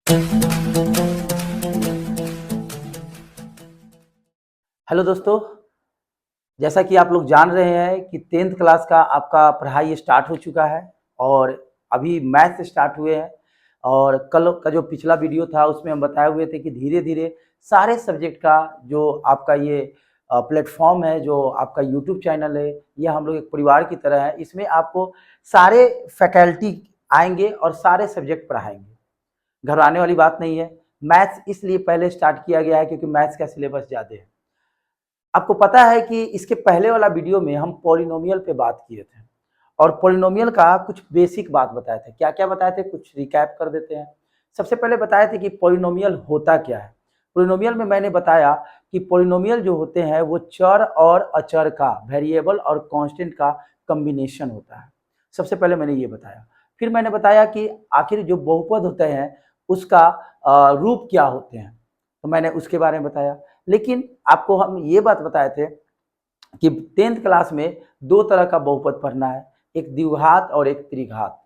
Hello दोस्तों, जैसा कि आप लोग जान रहे हैं कि 10th क्लास का आपका पढ़ाई स्टार्ट हो चुका है और अभी मैथ स्टार्ट हुए हैं। और कल का जो पिछला वीडियो था उसमें हम बताए हुए थे कि धीरे-धीरे सारे सब्जेक्ट का जो आपका ये प्लेटफ़ॉर्म है, जो आपका यूट्यूब चैनल है, ये हम लोग एक परिवार की तरह है। इसमें आपको सारे फैकल्टी आएँगे और सारे सब्जेक्ट पढ़ाएँगे। घबराने वाली बात नहीं है। मैथ्स इसलिए पहले स्टार्ट किया गया है क्योंकि मैथ्स का सिलेबस ज़्यादा है। आपको पता है कि इसके पहले वाला वीडियो में हम पॉलिनोमियल पे बात किए थे और पॉलिनोमियल का कुछ बेसिक बात बताए थे। क्या-क्या बताए थे, कुछ रिकैप कर देते हैं। सबसे पहले बताए थे कि पॉलिनोमियल होता क्या है। पॉलिनोमियल में मैंने बताया कि पॉलिनोमियल जो होते हैं वो चर और अचर का, वेरिएबल और कांस्टेंट का कॉम्बिनेशन होता है। सबसे पहले मैंने ये बताया। फिर मैंने बताया कि आखिर जो बहुपद होते हैं उसका रूप क्या होते हैं, तो मैंने उसके बारे में बताया। लेकिन आपको हम ये बात बताए थे कि 10th क्लास में 2 तरह का बहुपद पढ़ना है, एक द्विघात और एक त्रिघात।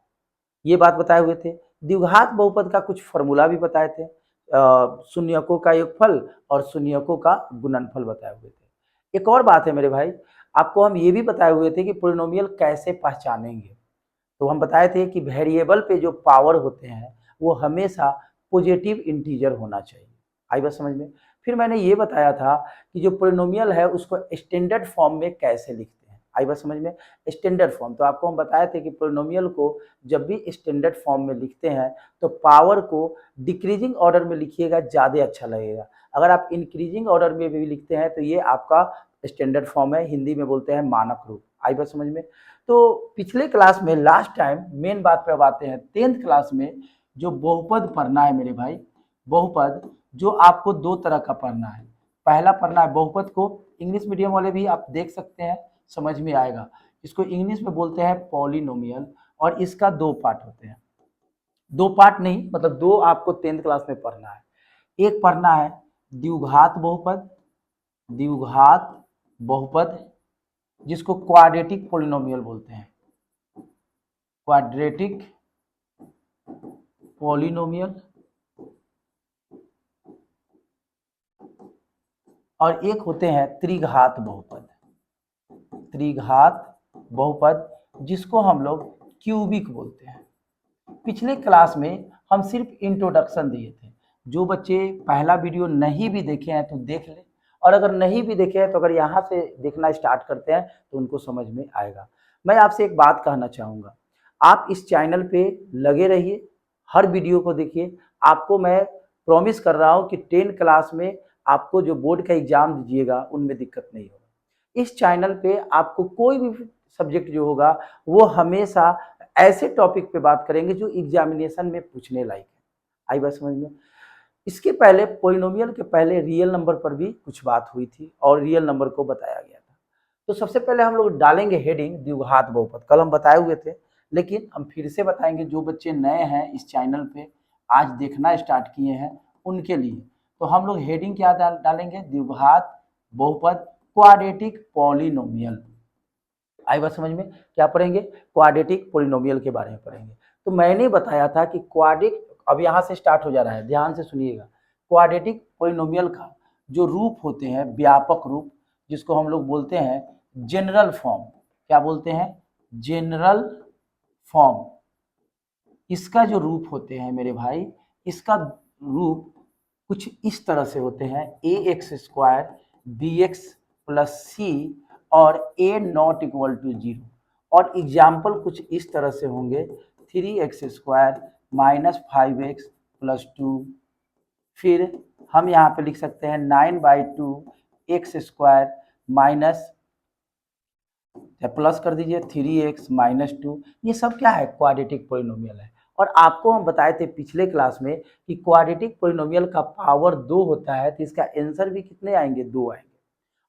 ये बात बताए हुए थे। द्विघात बहुपद का कुछ फ़ॉर्मूला भी बताए थे। शून्यकों का योगफल और शून्यकों का गुणनफल बताए हुए थे। एक और बात है मेरे भाई, आपको हम ये भी बताए हुए थे कि पॉलिनोमियल कैसे पहचानेंगे। तो हम बताए थे कि वेरिएबल पे जो पावर होते हैं वो हमेशा पॉजिटिव इंटीजर होना चाहिए। आई बात समझ में? फिर मैंने ये बताया था कि जो पॉलिनोमियल है उसको स्टैंडर्ड फॉर्म में कैसे लिखते हैं। आई बात समझ में? स्टैंडर्ड फॉर्म, तो आपको हम बताए थे कि पॉलिनोमियल को जब भी स्टैंडर्ड फॉर्म में लिखते हैं तो पावर को डिक्रीजिंग ऑर्डर में लिखिएगा, ज़्यादा अच्छा लगेगा। अगर आप इंक्रीजिंग ऑर्डर में भी लिखते हैं तो ये आपका स्टैंडर्ड फॉर्म है, हिंदी में बोलते हैं मानक रूप। आई बात समझ में? तो पिछले क्लास में लास्ट टाइम मेन बात पे अब आते हैं। 10th क्लास में जो बहुपद पढ़ना है मेरे भाई, बहुपद जो आपको 2 तरह का पढ़ना है। पहला पढ़ना है बहुपद को, इंग्लिश मीडियम वाले भी आप देख सकते हैं, समझ में आएगा। इसको इंग्लिश में बोलते हैं पॉलिनोमियल और इसका 2 पार्ट होते हैं। 2 पार्ट नहीं, मतलब 2 आपको 10th क्लास में पढ़ना है। एक पढ़ना है द्विघात बहुपद, द्विघात बहुपद जिसको क्वाड्रेटिक पॉलिनोमियल बोलते हैं। Quadratic polynomial. और एक होते हैं त्रिघात बहुपद, त्रिघात बहुपद जिसको हम लोग क्यूबिक बोलते हैं। पिछले क्लास में हम सिर्फ इंट्रोडक्शन दिए थे। जो बच्चे पहला वीडियो नहीं भी देखे हैं तो देख लें, और अगर नहीं भी देखे हैं तो अगर यहाँ से देखना स्टार्ट करते हैं तो उनको समझ में आएगा। मैं आपसे एक बात कहना चाहूँगा, आप इस चैनल पे लगे रहिए, हर वीडियो को देखिए। आपको मैं प्रॉमिस कर रहा हूँ कि 10 क्लास में आपको जो बोर्ड का एग्जाम दीजिएगा उनमें दिक्कत नहीं होगा। इस चैनल पे आपको कोई भी सब्जेक्ट जो होगा वो हमेशा ऐसे टॉपिक पे बात करेंगे जो एग्जामिनेशन में पूछने लायक है। आई बात समझ में? इसके पहले पॉलिनोमियल के पहले रियल नंबर पर भी कुछ बात हुई थी और रियल नंबर को बताया गया था। तो सबसे पहले हम लोग डालेंगे हेडिंग द्विघात बहुपद। कल हम बताए हुए थे लेकिन हम फिर से बताएंगे, जो बच्चे नए हैं इस चैनल पे आज देखना स्टार्ट किए हैं उनके लिए। तो हम लोग हेडिंग क्या डालेंगे, द्विघात बहुपद क्वाड्रेटिक पॉलिनोमियल। आई बात समझ में? क्या पढ़ेंगे? क्वाड्रेटिक पॉलिनोमियल के बारे में पढ़ेंगे। तो मैंने बताया था कि क्वाड्रेटिक, अब यहाँ से स्टार्ट हो जा रहा है, ध्यान से सुनिएगा। क्वाड्रेटिक पॉलिनोमियल का जो रूप होते हैं, व्यापक रूप, जिसको हम लोग बोलते हैं जनरल फॉर्म। क्या बोलते हैं? General form. इसका जो रूप होते हैं मेरे भाई, इसका रूप कुछ इस तरह से होते हैं, a x square b x plus c और ए नॉट इक्वल टू 0। और एग्जाम्पल कुछ इस तरह से होंगे, 3x square minus 5x plus 2। फिर हम यहाँ पे लिख सकते हैं 9/2 एक्स स्क्वायर माइनस, प्लस कर दीजिए 3x माइनस 2। ये सब क्या है? क्वाड्रेटिक पॉलिनोमियल है। और आपको हम बताए थे पिछले क्लास में कि क्वाड्रेटिक पॉलिनोमियल का पावर 2 होता है तो इसका आंसर भी कितने आएंगे? 2 आएंगे।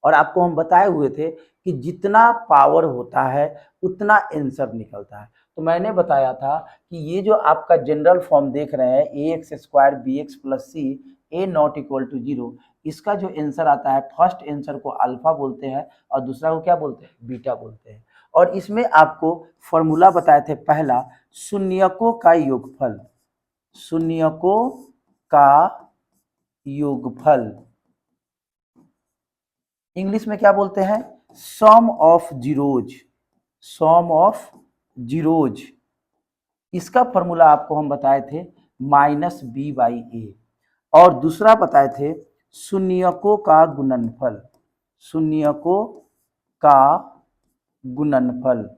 और आपको हम बताए हुए थे कि जितना पावर होता है उतना आंसर निकलता है। तो मैंने बताया था कि ये जो आपका जनरल फॉर्म देख रहे हैं, a x square b x plus c a not equal to 0, इसका जो आंसर आता है, फर्स्ट आंसर को अल्फा बोलते हैं और दूसरा को क्या बोलते हैं? बीटा बोलते हैं। और इसमें आपको फॉर्मूला बताए थे पहला, शून्यकों का योगफल। शून्यकों का योगफल। इंग्लिश में क्या बोलते हैं? Sum of zeros, sum of zeros. इसका फॉर्मूला आपको हम बताए थे -b/a, और दूसरा बताए थे शून्यकों का गुणनफल, शून्यकों का गुणनफल।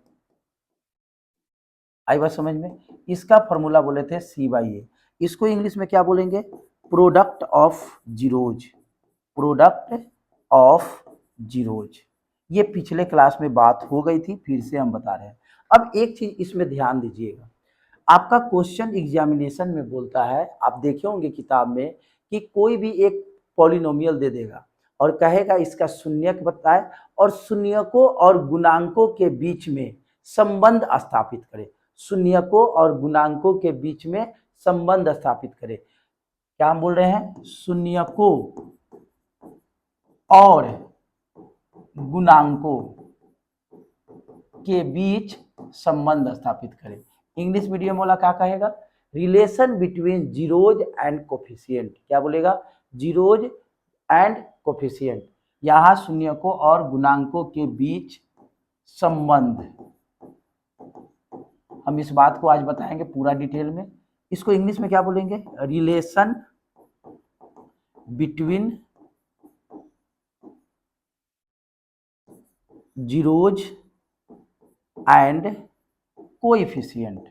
आई बात समझ में? इसका फॉर्मूला बोले थे c/a। इसको इंग्लिश में क्या बोलेंगे? Product of zeros, product of zeros. ये पिछले क्लास में बात हो गई थी, फिर से हम बता रहे हैं। अब एक चीज इसमें ध्यान दीजिएगा, आपका क्वेश्चन एग्जामिनेशन में बोलता है, आप देखे होंगे किताब में, कि कोई भी एक पॉलिनोमियल दे देगा और कहेगा इसका शून्यक बताए और शून्यकों और गुणांकों के बीच में संबंध स्थापित करे, शून्यकों और गुणांकों के बीच में संबंध स्थापित करे। क्या हम बोल रहे हैं? शून्यकों और गुणांकों के बीच संबंध स्थापित करें। इंग्लिश मीडियम वाला क्या कहेगा? Relation between zeros and coefficient. क्या बोलेगा? Zeros and coefficient. यहां शून्यकों और गुणांकों के बीच संबंध, हम इस बात को आज बताएंगे पूरा डिटेल में। इसको इंग्लिश में क्या बोलेंगे? Relation between zeros and coefficient.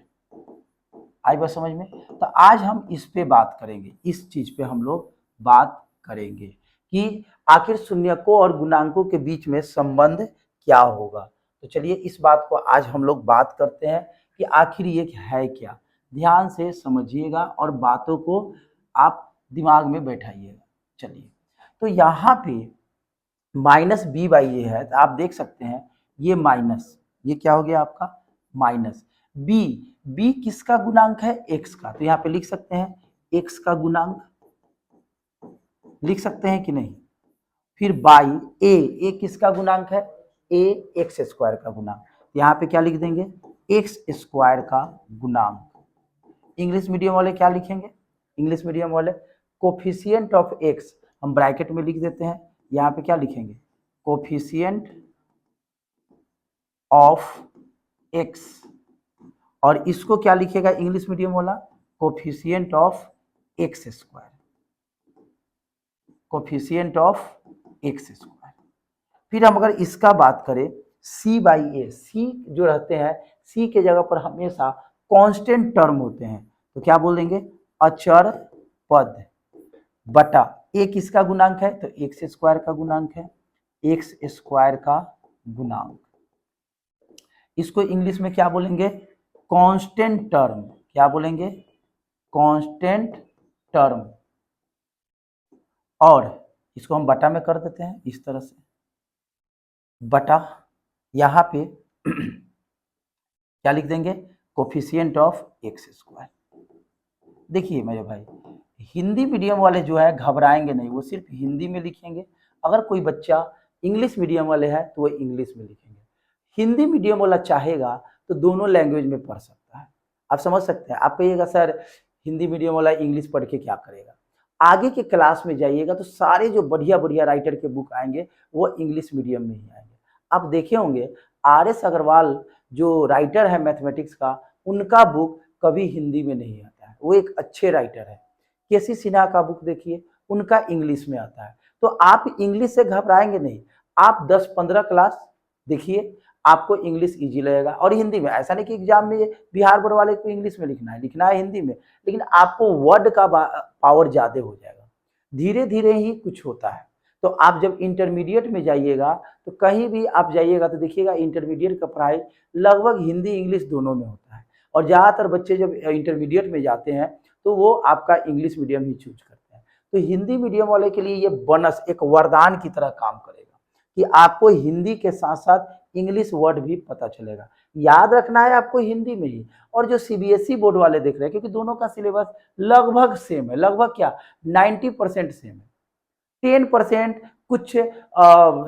आई बात समझ में? तो आज हम इस पे बात करेंगे, इस चीज पे हम लोग बात करेंगे कि आखिर शून्यकों और गुणांकों के बीच में संबंध क्या होगा। तो चलिए इस बात को आज हम लोग बात करते हैं कि आखिर ये है क्या। ध्यान से समझिएगा और बातों को आप दिमाग में बैठाइएगा। चलिए, तो यहाँ पे -b/a है, तो आप देख सकते हैं ये माइनस, ये क्या हो गया आपका? माइनस b किसका गुणांक है? x का। तो यहाँ पे लिख सकते हैं x का गुणांक, लिख सकते हैं कि नहीं? फिर बाई a किसका गुणांक है? a x² का गुणांक। यहाँ पे क्या लिख देंगे? x² का गुणांक। इंग्लिश मीडियम वाले क्या लिखेंगे? इंग्लिश मीडियम वाले कोफिशिएंट ऑफ x हम ब्रैकेट में लिख देते हैं। यहाँ पे क्या लिखेंगे? कोफिशिएंट ऑफ x, और इसको क्या लिखेगा इंग्लिश मीडियम वाला? Coefficient of x², coefficient of x²। फिर हम अगर इसका बात करें c/a, c जो रहते हैं, c के जगह पर हमेशा कांस्टेंट टर्म होते हैं, तो क्या बोल देंगे? अचर पद बटा a किसका गुणांक है? तो x² का गुणांक है, x² का गुणांक। इसको इंग्लिश में क्या बोलेंगे? Constant term. क्या बोलेंगे? Constant term. और इसको हम बटा में कर देते हैं इस तरह से, बटा यहाँ पे क्या लिख देंगे? Coefficient of x²। देखिए मेरे भाई, हिंदी मीडियम वाले जो है घबराएंगे नहीं, वो सिर्फ हिंदी में लिखेंगे। अगर कोई बच्चा इंग्लिश मीडियम वाले है तो वो इंग्लिश में लिखेंगे। हिंदी मीडियम वाला चाहेगा तो दोनों लैंग्वेज में पढ़ सकता है। आप समझ सकते हैं। आप कहिएगा सर हिंदी मीडियम वाला इंग्लिश पढ़ के क्या करेगा? आगे के क्लास में जाइएगा तो सारे जो बढ़िया बढ़िया राइटर के बुक आएंगे वो इंग्लिश मीडियम में ही आएंगे। आप देखे होंगे RS अग्रवाल जो राइटर है मैथमेटिक्स का, उनका बुक कभी हिंदी में नहीं आता है, वो एक अच्छे राइटर है। KC सिन्हा का बुक देखिए, उनका इंग्लिश में आता है। तो आप इंग्लिश से घबराएंगे नहीं, आप 10-15 क्लास देखिए, आपको इंग्लिश इजी लगेगा। और हिंदी में, ऐसा नहीं कि एग्जाम में बिहार बोर्ड वाले को इंग्लिश में लिखना है हिंदी में, लेकिन आपको वर्ड का पावर ज़्यादा हो जाएगा। धीरे धीरे ही कुछ होता है। तो आप जब इंटरमीडिएट में जाइएगा तो कहीं भी आप जाइएगा तो देखिएगा इंटरमीडिएट का पढ़ाई लगभग हिंदी इंग्लिश दोनों में होता है। और ज़्यादातर बच्चे जब इंटरमीडिएट में जाते हैं तो वो आपका इंग्लिश मीडियम ही चूज करते हैं। तो हिंदी मीडियम वाले के लिए ये बोनस एक वरदान की तरह काम करेगा कि आपको हिंदी के साथ साथ इंग्लिश वर्ड भी पता चलेगा। याद रखना है आपको हिंदी में ही। और जो CBSE बोर्ड वाले देख रहे हैं, क्योंकि दोनों का सिलेबस लगभग सेम है, लगभग क्या 90% सेम है। 10% कुछ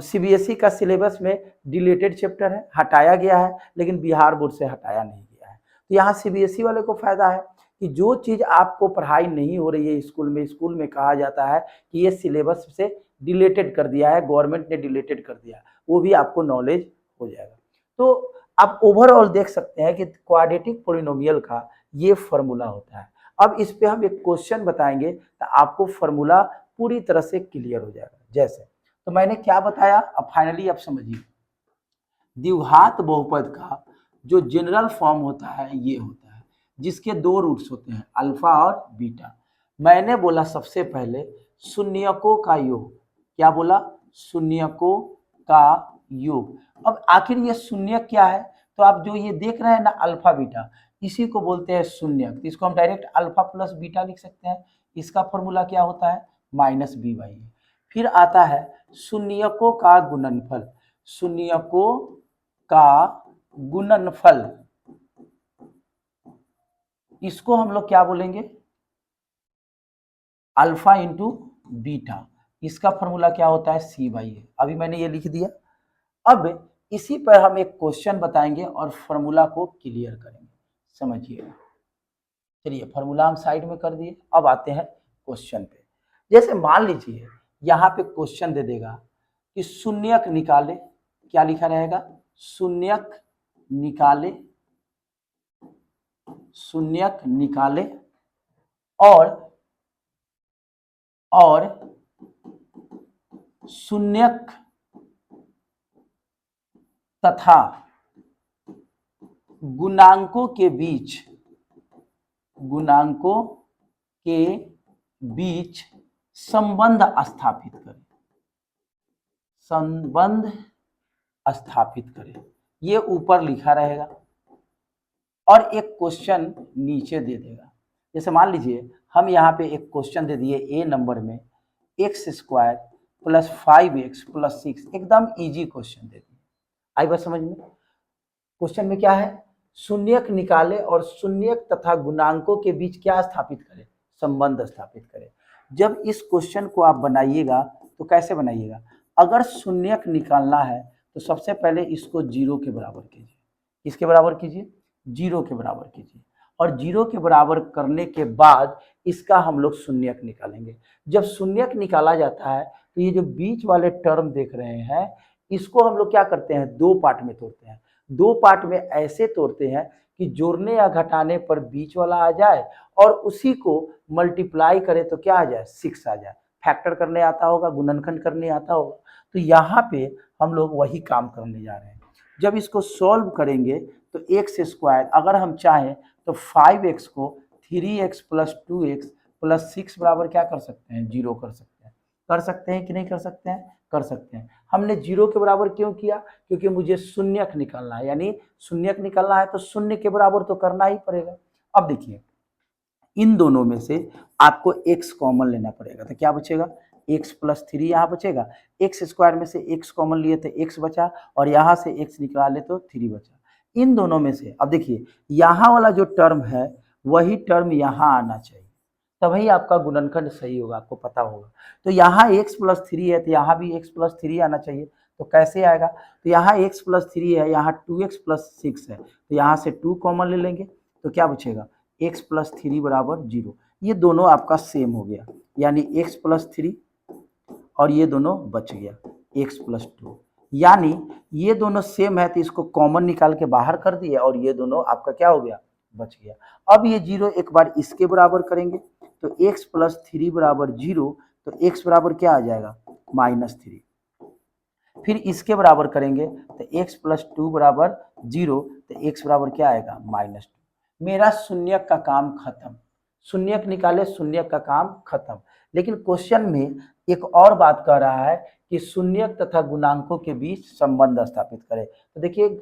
CBSE का सिलेबस में डिलीटेड चैप्टर है, हटाया गया है, लेकिन बिहार बोर्ड से हटाया नहीं गया है। तो यहाँ CBSE वाले को फायदा है कि जो चीज़ आपको पढ़ाई नहीं हो रही है स्कूल में कहा जाता है कि ये सिलेबस से डिलीटेड कर दिया है, गवर्नमेंट ने डिलीटेड कर दिया है, वो भी आपको नॉलेज हो जाएगा। तो आप ओवरऑल देख सकते हैं कि क्वाड्रेटिक पॉलिनोमियल का ये फॉर्मूला होता है। अब इस पे हम एक क्वेश्चन बताएंगे तो आपको फॉर्मूला पूरी तरह से क्लियर हो जाएगा। जैसे तो मैंने क्या बताया, अब फाइनली आप समझिए, द्विघात बहुपद का जो जनरल फॉर्म होता है ये होता है, जिसके दो रूट्स होते हैं अल्फा और बीटा। मैंने बोला सबसे पहले शून्यकों का योग, क्या बोला, शून्यकों का योग। अब आखिर ये शून्य क्या है, तो आप जो ये देख रहे हैं ना अल्फा बीटा, इसी को बोलते हैं शून्यक। तो इसको हम डायरेक्ट अल्फा प्लस बीटा लिख सकते हैं। इसका फॉर्मूला क्या होता है, माइनस बी बाई ए। फिर आता है शून्यकों का गुणनफल, शून्यकों का गुणनफल, इसको हम लोग क्या बोलेंगे, अल्फा इंटू बीटा। इसका फॉर्मूला क्या होता है, सी बाई ए। अभी मैंने ये लिख दिया। अब इसी पर हम एक क्वेश्चन बताएंगे और फॉर्मूला को क्लियर करेंगे, समझिए। चलिए फॉर्मूला हम साइड में कर दिए, अब आते हैं क्वेश्चन पे। जैसे मान लीजिए यहाँ पे क्वेश्चन दे देगा कि शून्यक निकाले, क्या लिखा रहेगा, शून्यक निकाले, शून्यक निकाले और शून्यक तथा गुणांकों के बीच, गुणांकों के बीच संबंध स्थापित करें, संबंध स्थापित करें। ये ऊपर लिखा रहेगा और एक क्वेश्चन नीचे दे देगा। जैसे मान लीजिए हम यहाँ पे एक क्वेश्चन दे दिए ए नंबर में, x square plus 5x plus 6, एकदम इजी क्वेश्चन दे दिए। आई बात समझ में। क्वेश्चन में क्या है, शून्यक निकाले और शून्यक तथा गुणांकों के बीच क्या स्थापित करें, संबंध स्थापित करें। जब इस क्वेश्चन को आप बनाइएगा तो कैसे बनाइएगा, अगर शून्यक निकालना है तो सबसे पहले इसको 0 के बराबर कीजिए। किसके बराबर कीजिए, 0 के बराबर कीजिए। और 0 के बराबर करने के बाद इसका हम लोग शून्यक निकालेंगे। जब शून्यक निकाला जाता है तो ये जो बीच वाले टर्म देख रहे हैं, इसको हम लोग क्या करते हैं, दो पार्ट में तोड़ते हैं। दो पार्ट में ऐसे तोड़ते हैं कि जोड़ने या घटाने पर बीच वाला आ जाए और उसी को मल्टीप्लाई करें तो क्या आ जाए, 6 आ जाए। फैक्टर करने आता होगा, गुणनखंड करने आता होगा। तो यहाँ पे हम लोग वही काम करने जा रहे हैं। जब इसको सॉल्व करेंगे तो एक्स स्क्वायर, अगर हम चाहें तो 5x को 3x प्लस 2x प्लस 6 बराबर क्या कर सकते हैं, 0 कर सकते हैं। कर सकते हैं कि नहीं कर सकते हैं, कर सकते हैं। हमने 0 के बराबर क्यों किया, क्योंकि मुझे शून्यक निकालना है, यानी शून्यक निकालना है तो शून्य के बराबर तो करना ही पड़ेगा। अब देखिए इन दोनों में से आपको x कॉमन लेना पड़ेगा, तो क्या बचेगा, x प्लस 3 यहाँ बचेगा। एक्स स्क्वायर में से x कॉमन लिए तो x बचा और यहाँ से x निकाले तो 3 बचा। इन दोनों में से अब देखिए यहाँ वाला जो टर्म है वही टर्म यहाँ आना चाहिए, तभी आपका गुणनखंड सही होगा, आपको पता होगा। तो यहाँ x प्लस 3 है तो यहाँ भी x प्लस 3 आना चाहिए। तो कैसे आएगा, तो यहाँ x प्लस 3 है, यहाँ 2x प्लस 6 है, तो यहाँ से 2 कॉमन ले लेंगे तो क्या बचेगा, x प्लस 3 बराबर 0। ये दोनों आपका सेम हो गया, यानी x प्लस 3 और ये दोनों बच गया x प्लस 2, यानी ये दोनों सेम है तो इसको कॉमन निकाल के बाहर कर दिए और ये दोनों आपका क्या हो गया, बच गया। अब ये 0 एक बार इसके बराबर करेंगे तो x प्लस 3 बराबर 0, तो x बराबर क्या आ जाएगा, -3। फिर इसके बराबर करेंगे तो x प्लस 2 बराबर 0, तो x बराबर क्या आएगा, -2। मेरा शून्यक का काम खत्म, शून्यक निकाले, शून्यक का काम खत्म। लेकिन क्वेश्चन में एक और बात कह रहा है कि शून्यक तथा गुणांकों के बीच संबंध स्थापित करें। तो देखिए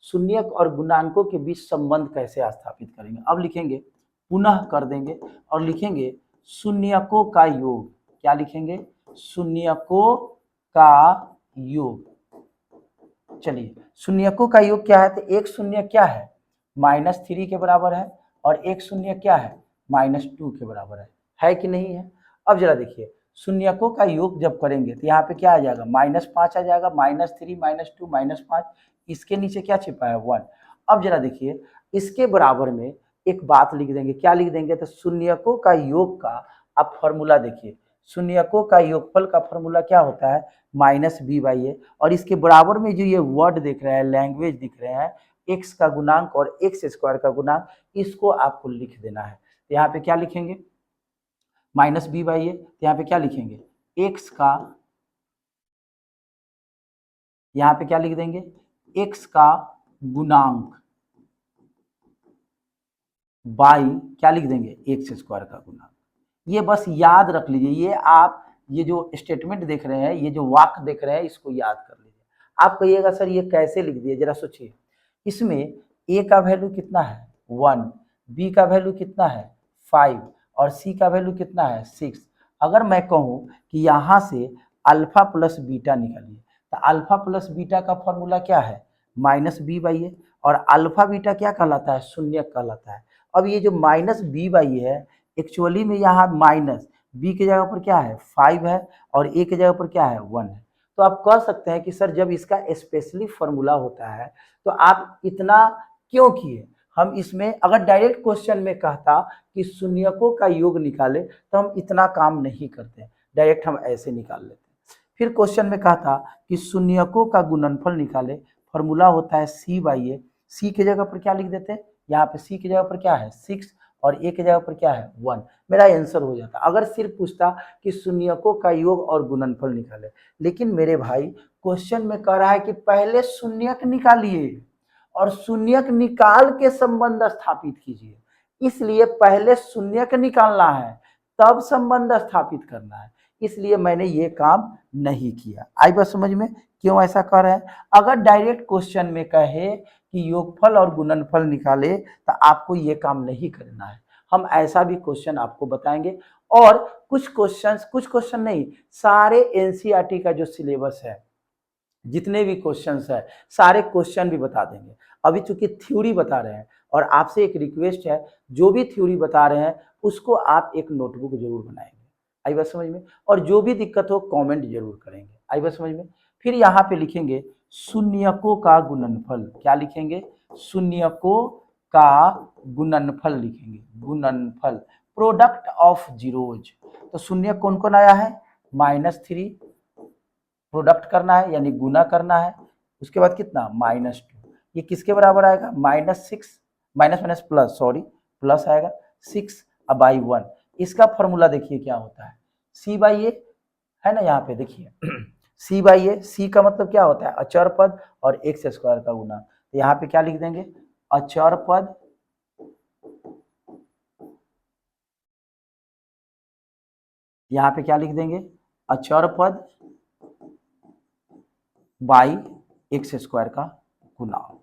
शून्यक और गुणांकों के बीच संबंध कैसे स्थापित करेंगे। अब लिखेंगे, पुनः कर देंगे और लिखेंगे शून्यकों का योग। क्या लिखेंगे, शून्यकों का योग। चलिए शून्यकों का योग क्या है, तो एक शून्य क्या है, -3 के बराबर है और एक शून्य क्या है, -2 के बराबर है कि नहीं है। अब जरा देखिए शून्यकों का योग जब करेंगे तो यहाँ पे क्या आ जाएगा, -5 आ जाएगा, -3 -2 -5, इसके नीचे क्या छिपा है, 1। अब जरा देखिए इसके बराबर में एक बात लिख देंगे, क्या लिख देंगे, तो शून्यकों का योग का आप फॉर्मूला देखिए, शून्यकों का योगफल का फॉर्मूला क्या होता है, -b/a। और इसके बराबर में जो ये वर्ड दिख रहा है, लैंग्वेज दिख रहे हैं, x का गुणांक और x² का गुणांक, इसको आपको लिख देना है। तो यहाँ पे क्या लिखेंगे, -b/a, तो यहाँ पे क्या लिखेंगे, x का, यहाँ पे क्या लिख देंगे, x का गुणांक बाई क्या लिख देंगे, x² का गुणांक। ये बस याद रख लीजिए, ये आप ये जो स्टेटमेंट देख रहे हैं, ये जो वाक्य देख रहे हैं, इसको याद कर लीजिए। आप कहिएगा सर ये कैसे लिख दिए, जरा सोचिए। इसमें a का वैल्यू कितना है 1, b का वैल्यू कितना है 5 और c का वैल्यू कितना है 6। अगर मैं कहूँ कि यहाँ से अल्फा प्लस बीटा निकालिए, तो अल्फा प्लस बीटा का फॉर्मूला क्या है, -b/a, और अल्फा बीटा क्या कहलाता है, शून्य कहलाता है। अब ये जो -b/a है, एक्चुअली में यहाँ माइनस b की जगह पर क्या है 5 है और a की जगह पर क्या है 1 है। तो आप कह सकते हैं कि सर जब इसका स्पेशली फॉर्मूला होता है तो आप इतना क्यों किए। हम इसमें अगर डायरेक्ट क्वेश्चन में कहता कि शून्यकों का योग निकाले तो हम इतना काम नहीं करते, डायरेक्ट हम ऐसे निकाल लेते। फिर क्वेश्चन में कहता कि शून्यकों का गुणनफल निकाले, फॉर्मूला होता है c/a, c की जगह पर क्या लिख देते हैं, यहाँ पे c की जगह पर क्या है 6 और a की जगह पर क्या है 1, मेरा आंसर हो जाता। अगर सिर्फ पूछता कि शून्यकों का योग और गुणनफल निकाले, लेकिन मेरे भाई क्वेश्चन में कह रहा है कि पहले शून्यक निकालिए और शून्यक निकाल के संबंध स्थापित कीजिए, इसलिए पहले शून्यक निकालना है तब संबंध स्थापित करना है, इसलिए मैंने ये काम नहीं किया। आई बात समझ में, क्यों ऐसा कर रहे हैं। अगर डायरेक्ट क्वेश्चन में कहे कि योगफल और गुणनफल निकाले तो आपको ये काम नहीं करना है। हम ऐसा भी क्वेश्चन आपको बताएंगे, और कुछ क्वेश्चन नहीं, सारे एनसीईआरटी का जो सिलेबस है, जितने भी क्वेश्चंस है, सारे क्वेश्चन भी बता देंगे। अभी चूंकि थ्योरी बता रहे हैं, और आपसे एक रिक्वेस्ट है, जो भी थ्योरी बता रहे हैं उसको आप एक नोटबुक जरूर बनाएंगे। आई बात समझ में, और जो भी दिक्कत हो कमेंट जरूर करेंगे। आई बात समझ में। फिर यहाँ पे लिखेंगे शून्यकों का गुणनफल, क्या लिखेंगे, शून्यकों का गुणनफल लिखेंगे, गुणनफल, प्रोडक्ट ऑफ जीरोज। तो शून्य कौन कौन आया है, -3, प्रोडक्ट करना है यानी गुना करना है, उसके बाद कितना -2, ये किसके बराबर आएगा, -6, माइनस प्लस, सॉरी प्लस आएगा 6/1। इसका फॉर्मूला देखिए क्या होता है, c/a है ना, यहाँ पे देखिए c/a, c का मतलब क्या होता है अचर पद और x² का गुना। तो यहाँ पे क्या लिख देंगे, अचर पद यहाँ पे क्या लिख देंगे, अचर पद बाई x² का गुणांक।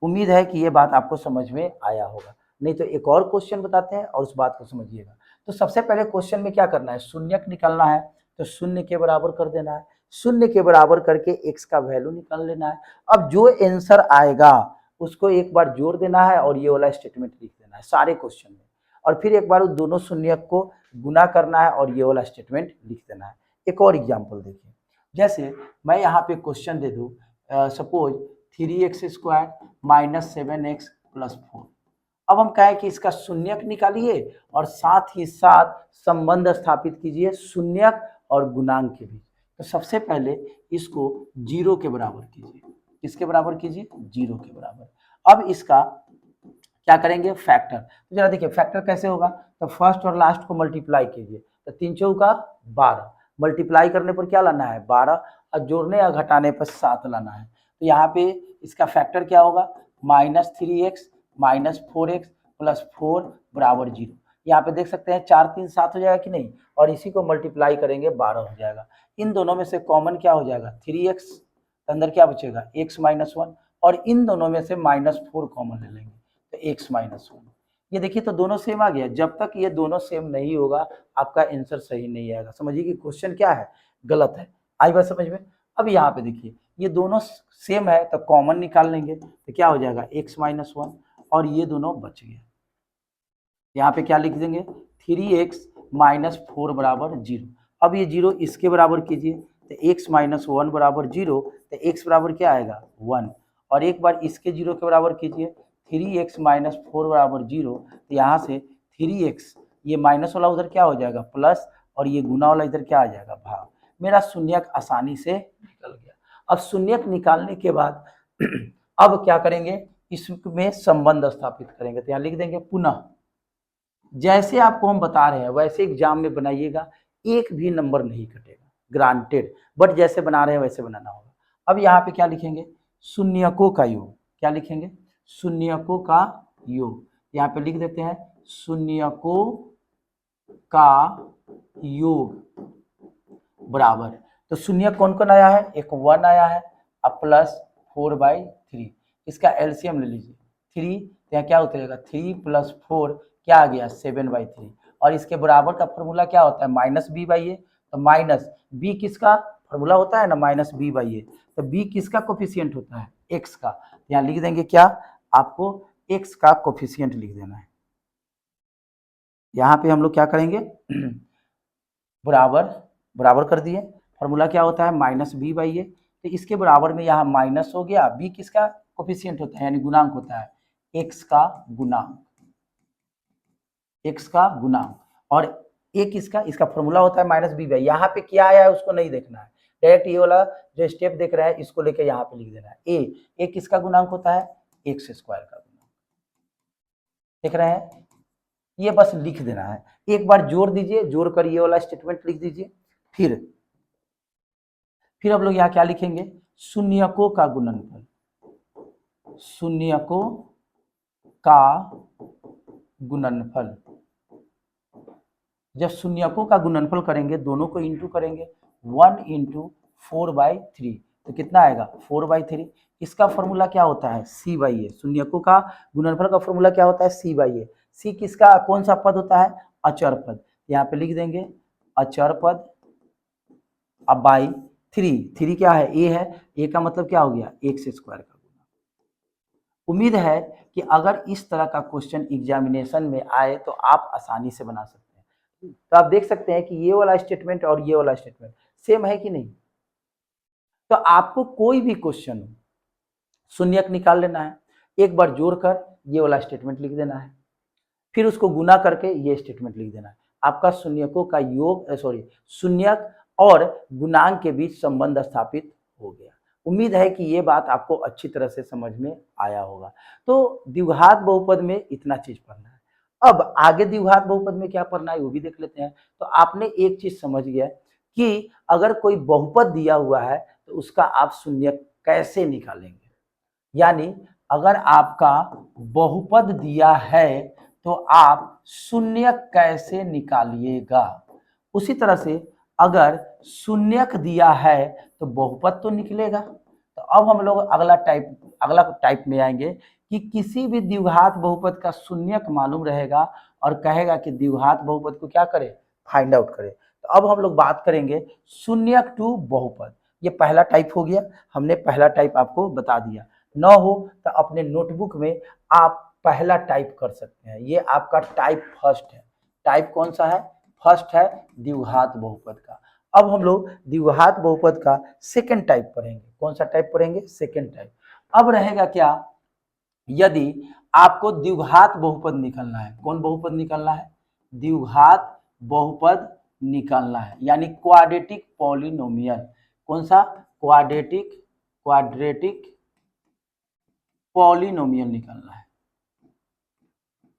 उम्मीद है कि ये बात आपको समझ में आया होगा, नहीं तो एक और क्वेश्चन बताते हैं और उस बात को समझिएगा। तो सबसे पहले क्वेश्चन में क्या करना है, शून्यक निकालना है, तो शून्य के बराबर कर देना है, शून्य के बराबर करके x का वैल्यू निकाल लेना है। अब जो आंसर आएगा उसको एक बार जोड़ देना है और ये वाला स्टेटमेंट लिख देना है सारे क्वेश्चन में, और फिर एक बार उस दोनों शून्यक को गुना करना है और ये वाला स्टेटमेंट लिख देना है। एक और एग्जाम्पल देखिए, जैसे मैं यहाँ पे क्वेश्चन दे दूँ, सपोज 3x² - 7x + 4। अब हम कहें कि इसका शून्यक निकालिए और साथ ही साथ संबंध स्थापित कीजिए शून्यक और गुणांक के बीच। तो सबसे पहले इसको 0 के बराबर कीजिए, किसके बराबर कीजिए, 0 के बराबर। अब इसका क्या करेंगे, फैक्टर। तो जरा देखिए फैक्टर कैसे होगा, तो फर्स्ट और लास्ट को मल्टीप्लाई कीजिए, तो 3 चौका 12, मल्टीप्लाई करने पर क्या लाना है 12, और जोड़ने या घटाने पर 7 लाना है। तो यहाँ पे इसका फैक्टर क्या होगा, -3x - 4x + 4 = 0। यहाँ पे देख सकते हैं 4 3 7 हो जाएगा कि नहीं, और इसी को मल्टीप्लाई करेंगे 12 हो जाएगा। इन दोनों में से कॉमन क्या हो जाएगा 3x, अंदर क्या बचेगा x - 1, और इन दोनों में से -4 कॉमन ले लेंगे तो x - 1। ये देखिए तो दोनों सेम आ गया। जब तक ये दोनों सेम नहीं होगा आपका आंसर सही नहीं आएगा, समझिए कि क्वेश्चन क्या है, गलत है। आई बात समझ में। अब यहाँ पे देखिए ये दोनों सेम है तो कॉमन निकाल लेंगे, तो क्या हो जाएगा x - 1, और ये दोनों बच गए। यहाँ पे क्या लिख देंगे 3x - 4 = 0। अब ये 0 इसके बराबर कीजिए, तो x - 1 = 0, तो x बराबर क्या आएगा 1, और एक बार इसके 0 के बराबर कीजिए, 3x माइनस 4 बराबर 0, तो यहाँ से 3x, ये माइनस वाला उधर क्या हो जाएगा प्लस, और ये गुना वाला इधर क्या आ जाएगा भाग। मेरा शून्यक आसानी से निकल गया। अब शून्यक निकालने के बाद अब क्या करेंगे, इसमें संबंध स्थापित करेंगे। तो यहाँ लिख देंगे पुनः, जैसे आपको हम बता रहे हैं वैसे एग्जाम में बनाइएगा, एक भी नंबर नहीं कटेगा, ग्रांटेड, बट जैसे बना रहे हैं वैसे बनाना होगा। अब यहाँ पे क्या लिखेंगे, शून्यकों का योग। क्या लिखेंगे, शून्यकों का योग। यहाँ पे लिख देते हैं शून्यकों का योग बराबर, तो शून्य कौन कौन आया है, एक 1 आया है, अब प्लस 4/3, इसका एलसीएम ले लीजिए 3, तो यहाँ क्या उतरेगा 3 + 4 क्या आ गया 7/3, और इसके बराबर का फॉर्मूला क्या होता है माइनस बी बाई ए, तो माइनस बी किसका फॉर्मूला होता है ना, माइनस बी बाई ए, तो बी किसका कोफिशिएंट होता है, एक्स का। यहाँ लिख देंगे क्या, आपको एक्स का कोफिशिएंट लिख देना है। यहाँ पे हम लोग क्या करेंगे बराबर बराबर कर दिए, फॉर्मूला क्या होता है माइनस बी बाई ए, तो इसके बराबर में यहाँ माइनस हो गया, बी किसका कोफिशिएंट होता है यानी गुणांक होता है, एक्स का गुणांक, एक्स का गुणांक, और ए किसका, इसका फॉर्मूला होता है माइनस बी बाई, यहाँ पे क्या आया है उसको नहीं देखना है, डायरेक्ट ये वाला जो स्टेप देख रहा है इसको लेके यहाँ पे लिख देना है, ए किसका गुणांक होता है एक्स स्क्वायर का गुणांक, देख रहे हैं, ये बस लिख देना है, एक बार जोड़ दीजिए, जोड़ कर ये वाला स्टेटमेंट लिख दीजिए। फिर अब लोग यहाँ क्या लिखेंगे, शून्यकों का गुणनफल, शून्यकों का गुणनफल, जब शून्यकों का गुणनफल करेंगे दोनों को इंटू करेंगे, 1 × 4/3, तो कितना आएगा 4/3, इसका फॉर्मूला क्या होता है सी बाई ए, शून्यकों का गुणनफल का फॉर्मूला क्या होता है सी बाई ए, सी किसका कौन सा पद होता है अचर पद, यहाँ पे लिख देंगे अचर पद, अब बाई 3 क्या है ए है, ए का मतलब क्या हो गया एक्स स्क्वायर का गुना। उम्मीद है कि अगर इस तरह का क्वेश्चन एग्जामिनेशन में आए तो आप आसानी से बना सकते हैं। तो आप देख सकते हैं कि ये वाला स्टेटमेंट और ये वाला स्टेटमेंट सेम है कि नहीं, तो आपको कोई भी क्वेश्चन शून्यक निकाल लेना है, एक बार जोड़कर ये वाला स्टेटमेंट लिख देना है, फिर उसको गुना करके ये स्टेटमेंट लिख देना है, आपका शून्यकों का योग शून्यक और गुणांक के बीच संबंध स्थापित हो गया। उम्मीद है कि ये बात आपको अच्छी तरह से समझ में आया होगा। तो द्विघात बहुपद में इतना चीज पढ़ना है। अब आगे द्विघात बहुपद में क्या पढ़ना है वो भी देख लेते हैं। तो आपने एक चीज समझ गया कि अगर कोई बहुपद दिया हुआ है तो उसका आप शून्यक कैसे निकालेंगे, यानी अगर आपका बहुपद दिया है तो आप शून्यक कैसे निकालिएगा। उसी तरह से अगर शून्यक दिया है तो बहुपद तो निकलेगा। तो अब हम लोग अगला टाइप में आएंगे कि किसी भी द्विघात बहुपद का शून्यक मालूम रहेगा और कहेगा कि द्विघात बहुपद को क्या करे फाइंड आउट करे। तो अब हम लोग बात करेंगे शून्यक टू बहुपद। ये पहला टाइप हो गया, हमने पहला टाइप आपको बता दिया। न हो तो अपने नोटबुक में आप पहला टाइप कर सकते हैं, ये आपका टाइप फर्स्ट है। टाइप कौन सा है, फर्स्ट है द्विघात बहुपद का। अब हम लोग द्विघात बहुपद का सेकंड टाइप पढ़ेंगे। कौन सा टाइप पढ़ेंगे, सेकंड टाइप। अब रहेगा क्या, यदि आपको द्विघात बहुपद निकालना है, कौन बहुपद निकालना है, द्विघात बहुपद निकालना है, यानी क्वाड्रेटिक पॉलिनोमियल। कौन सा, क्वाड्रेटिक पॉलिनोमियल निकालना है।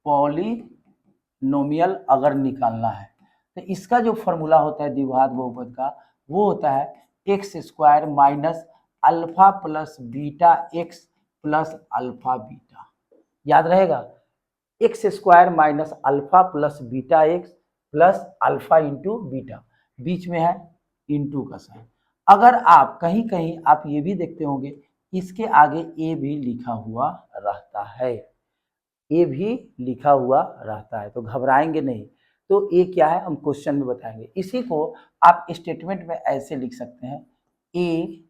पॉलिनोमियल अगर निकालना है तो इसका जो फॉर्मूला होता है द्विघात बहुपद का वो होता है x square minus alpha plus beta x plus alpha beta. याद रहेगा, x square minus alpha plus beta x plus alpha into beta, बीच में है इंटू का साइन। अगर आप कहीं कहीं आप ये भी देखते होंगे इसके आगे ए भी लिखा हुआ रहता है, ए भी लिखा हुआ रहता है, तो घबराएंगे नहीं। तो ये क्या है हम क्वेश्चन में बताएंगे। इसी को आप स्टेटमेंट में ऐसे लिख सकते हैं, ए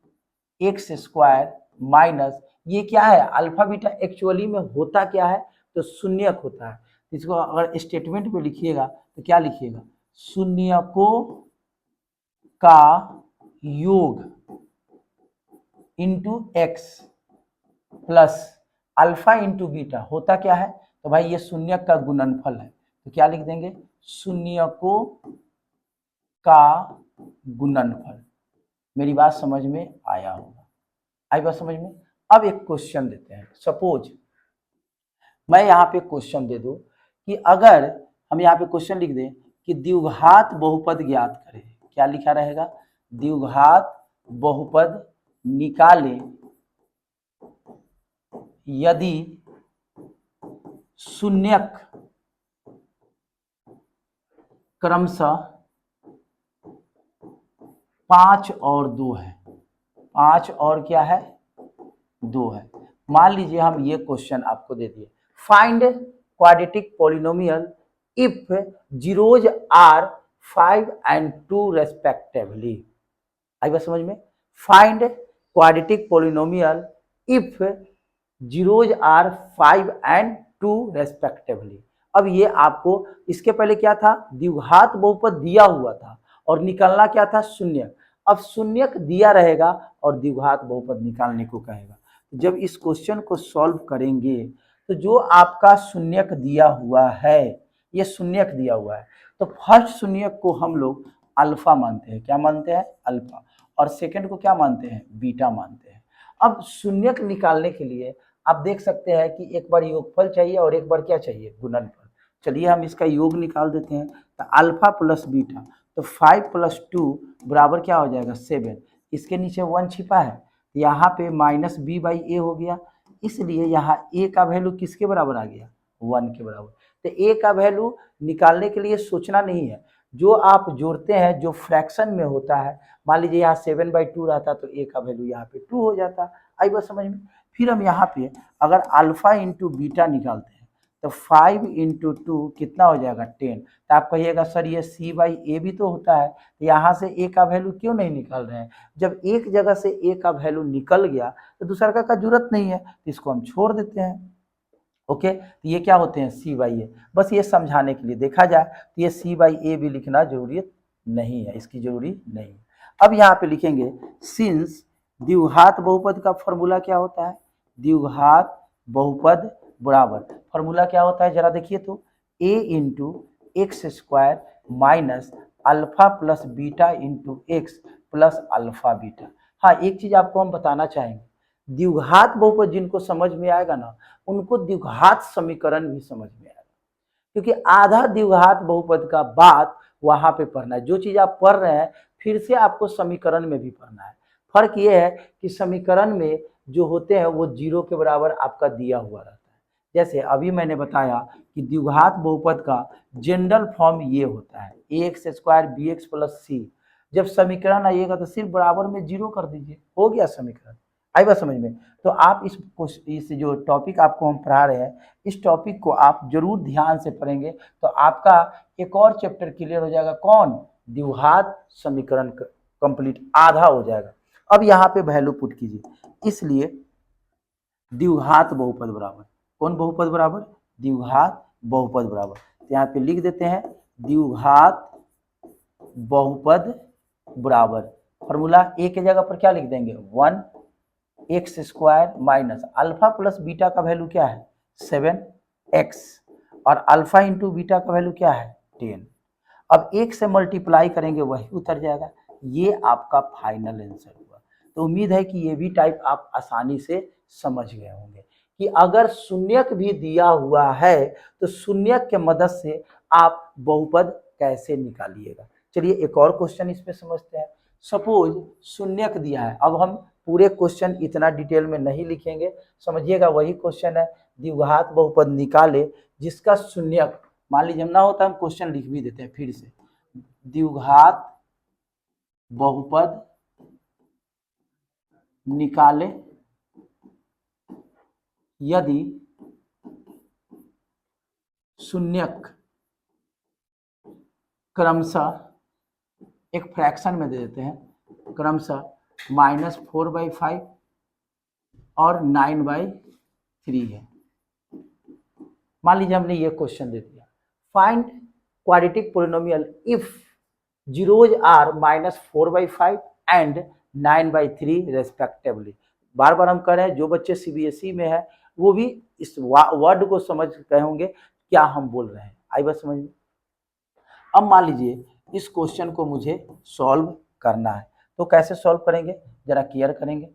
एक्स स्क्वायर माइनस ये क्या है अल्फा बीटा, एक्चुअली में होता क्या है तो शून्यक होता है। इसको अगर स्टेटमेंट में लिखिएगा तो क्या लिखिएगा, शून्यकों का योग into x plus alpha into beta होता क्या है, तो भाई ये शून्यक का गुणनफल है, तो क्या लिख देंगे, शून्यकों का गुणनफल। मेरी बात समझ में आया होगा, आई बात समझ में। अब एक क्वेश्चन देते हैं, सपोज मैं यहाँ पे क्वेश्चन दे दूं कि अगर हम यहाँ पे क्वेश्चन लिख दें कि द्विघात बहुपद ज्ञात करें, क्या लिखा रहेगा, द्विघात बहुपद निकालें यदि शून्यक क्रमशः 5 और 2 है, 5 और क्या है, 2 है। मान लीजिए हम ये क्वेश्चन आपको दे दिए, find quadratic polynomial if zeros are 5 and 2 respectively. आई बात समझ में, find quadratic polynomial if zeros are 5 and 2 respectively. अब ये आपको, इसके पहले क्या था, द्विघात बहुपद दिया हुआ था और निकलना क्या था, शून्यक। अब शून्यक दिया रहेगा और द्विघात बहुपद निकालने को कहेगा। जब इस क्वेश्चन को सॉल्व करेंगे तो जो आपका शून्यक दिया हुआ है, ये शून्यक दिया हुआ है, तो फर्स्ट शून्यक को हम लोग अल्फा मानते हैं, क्या मानते हैं, अल्फा, और सेकंड को क्या मानते हैं, बीटा मानते हैं। अब शून्यक निकालने के लिए आप देख सकते हैं कि एक बार योगफल चाहिए और एक बार क्या चाहिए, गुणनफल। चलिए हम इसका योग निकाल देते हैं, तो अल्फा प्लस बीटा, तो 5 + 2 बराबर क्या हो जाएगा, 7। इसके नीचे 1 छिपा है, यहाँ पे -b/a हो गया, इसलिए यहाँ a का वैल्यू किसके बराबर आ गया, 1 के बराबर। तो a का वैल्यू निकालने के लिए सोचना नहीं है, जो आप जोड़ते हैं, जो फ्रैक्शन में होता है, मान लीजिए यहाँ 7/2 रहता तो a का वैल्यू यहाँ पे 2 हो जाता। आई बात समझ में। फिर हम यहाँ पे अगर अल्फा इंटू बीटा निकालते हैं तो 5 × 2 कितना हो जाएगा, 10। तो आप कहिएगा सर ये c/a भी तो होता है, तो यहाँ से a का वैल्यू क्यों नहीं निकाल रहे हैं। जब एक जगह से a का वैल्यू निकल गया तो दूसरा का जरूरत नहीं है, तो इसको हम छोड़ देते हैं। ओके, तो ये क्या होते हैं, c/a। बस ये समझाने के लिए देखा जाए तो ये c/a भी लिखना जरूरी नहीं है, इसकी जरूरी नहीं है। अब यहाँ पे लिखेंगे सिंस द्विघात बहुपद का फॉर्मूला क्या होता है, द्विघात बहुपद बराबर, फॉर्मूला क्या होता है जरा देखिए तो, a × x² minus alpha plus beta into x plus alpha beta. हाँ, एक चीज आपको हम बताना चाहेंगे, द्विघात बहुपद जिनको समझ में आएगा ना, उनको द्विघात समीकरण भी समझ में आएगा, क्योंकि आधा द्विघात बहुपद का बात वहां पे पढ़ना है। जो चीज आप पढ़ रहे हैं फिर से आपको समीकरण में भी पढ़ना है। फर्क ये है कि समीकरण में जो होते हैं वो 0 के बराबर आपका दिया हुआ रहता है। जैसे अभी मैंने बताया कि द्विघात बहुपद का जनरल फॉर्म ये होता है, ax² bx + c। जब समीकरण आइएगा तो सिर्फ बराबर में 0 कर दीजिए, हो गया समीकरण। आई बात समझ में। तो आप इस जो टॉपिक आपको हम पढ़ा रहे हैं, इस टॉपिक को आप जरूर ध्यान से पढ़ेंगे तो आपका एक और चैप्टर क्लियर हो जाएगा, कौन, द्विघात समीकरण कंप्लीट आधा हो जाएगा। अब यहाँ पे वैल्यू पुट कीजिए, इसलिए द्विघात बहुपद बराबर, कौन बहुपद बराबर, द्विघात बहुपद बराबर। तो यहाँ पे लिख देते हैं द्विघात बहुपद बराबर, फॉर्मूला a के जगह पर क्या लिख देंगे, 1x² minus alpha plus beta का वैल्यू क्या है, 7x, और अल्फा इंटू बीटा का वैल्यू क्या है, 10। अब 1 से मल्टीप्लाई करेंगे वही उतर जाएगा। ये आपका फाइनल आंसर हुआ। तो उम्मीद है कि ये भी टाइप आप आसानी से समझ गए होंगे कि अगर शून्यक भी दिया हुआ है तो शून्यक के मदद से आप बहुपद कैसे निकालिएगा। चलिए एक और क्वेश्चन इस पे समझते हैं। सपोज शून्यक दिया है, अब हम पूरे क्वेश्चन इतना डिटेल में नहीं लिखेंगे, समझिएगा वही क्वेश्चन है, द्विघात बहुपद निकाले जिसका शून्यक, मान लीजिए ना होता हम क्वेश्चन लिख भी देते हैं फिर से, द्विघात बहुपद निकाले यदि शून्यक क्रमशः, एक फ्रैक्शन में दे देते हैं, क्रमशः -4/5 और 9/3 है। मान लीजिए हमने ये क्वेश्चन दे दिया, find quadratic polynomial if zeros are -4/5 and 9/3 respectively. बार बार हम कह रहे हैं जो बच्चे CBSE में है वो भी इस वर्ड को समझ गए होंगे क्या हम बोल रहे हैं। आई बात समझ में। अब मान लीजिए इस क्वेश्चन को मुझे सॉल्व करना है, तो कैसे सॉल्व करेंगे जरा क्लियर करेंगे।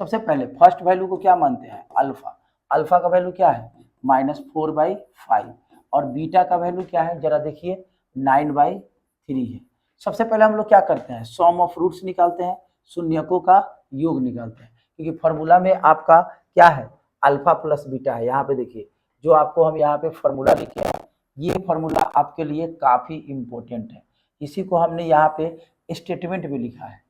सबसे पहले फर्स्ट वैल्यू को क्या मानते हैं, अल्फा। अल्फा का वैल्यू क्या है, -4/5, और बीटा का वैल्यू क्या है जरा देखिए 9/3 है। सबसे पहले हम लोग क्या करते हैं, सम ऑफ रूट्स निकालते हैं, शून्यकों का योग निकालते हैं, क्योंकि फॉर्मूला में आपका क्या है, अल्फा प्लस बीटा है। यहाँ पे देखिए जो आपको हम यहाँ पे फॉर्मूला लिखे हैं, ये फॉर्मूला आपके लिए काफी इंपॉर्टेंट है, इसी को हमने यहाँ पे स्टेटमेंट में लिखा है।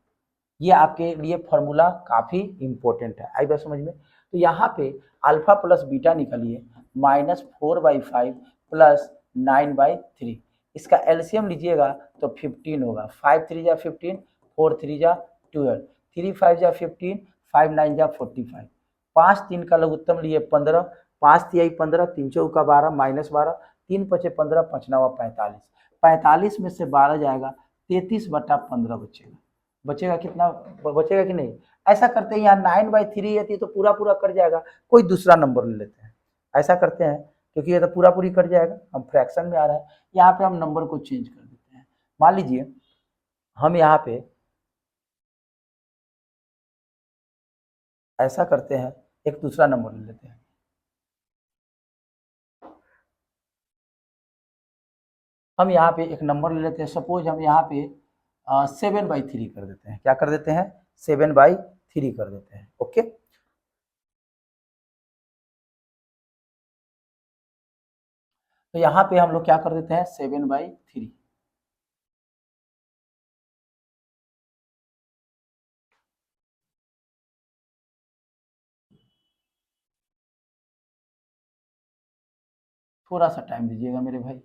ये आपके लिए फॉर्मूला काफी इंपॉर्टेंट है, आई बात समझ में। तो यहाँ पे अल्फा प्लस बीटा निकालिए, -4/5 प्लस 9/3, इसका एलसीएम लीजिएगा तो 15 होगा। 5 3 जा 15, 4 3 जा 12, 3 5 जा 15, 5 9 जा 45, 5 3 का लघुत्तम लिए 15, 5 तिहाई 15, 3 चौका 12, -12, 3 पचे 15, 5 नवा 45, 45 में से 12 जाएगा, 33/15 बचेगा। बचेगा कितना, बचेगा कि नहीं। ऐसा करते हैं, यहाँ 9/3 है तो पूरा पूरा कर जाएगा, कोई दूसरा नंबर ले लेते हैं। ऐसा करते हैं क्योंकि ये तो पूरा पूरी कर जाएगा, हम फ्रैक्शन में आ रहा है, यहाँ पे हम नंबर को चेंज कर देते हैं। मान लीजिए हम यहाँ पे ऐसा करते हैं, एक दूसरा नंबर ले लेते हैं। हम यहाँ पे एक नंबर ले लेते हैं, सपोज हम यहाँ पे 7/3 कर देते हैं। क्या कर देते हैं, 7/3 कर देते हैं। ओके, तो यहाँ पे हम लोग क्या कर देते हैं, 7/3। थोड़ा सा टाइम दीजिएगा मेरे भाई।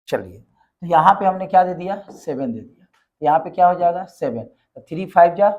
चलिए, तो यहाँ पे हमने क्या दे दिया, 7 दे दिया। यहाँ पे क्या हो जाएगा, 7, तो 3 5 जा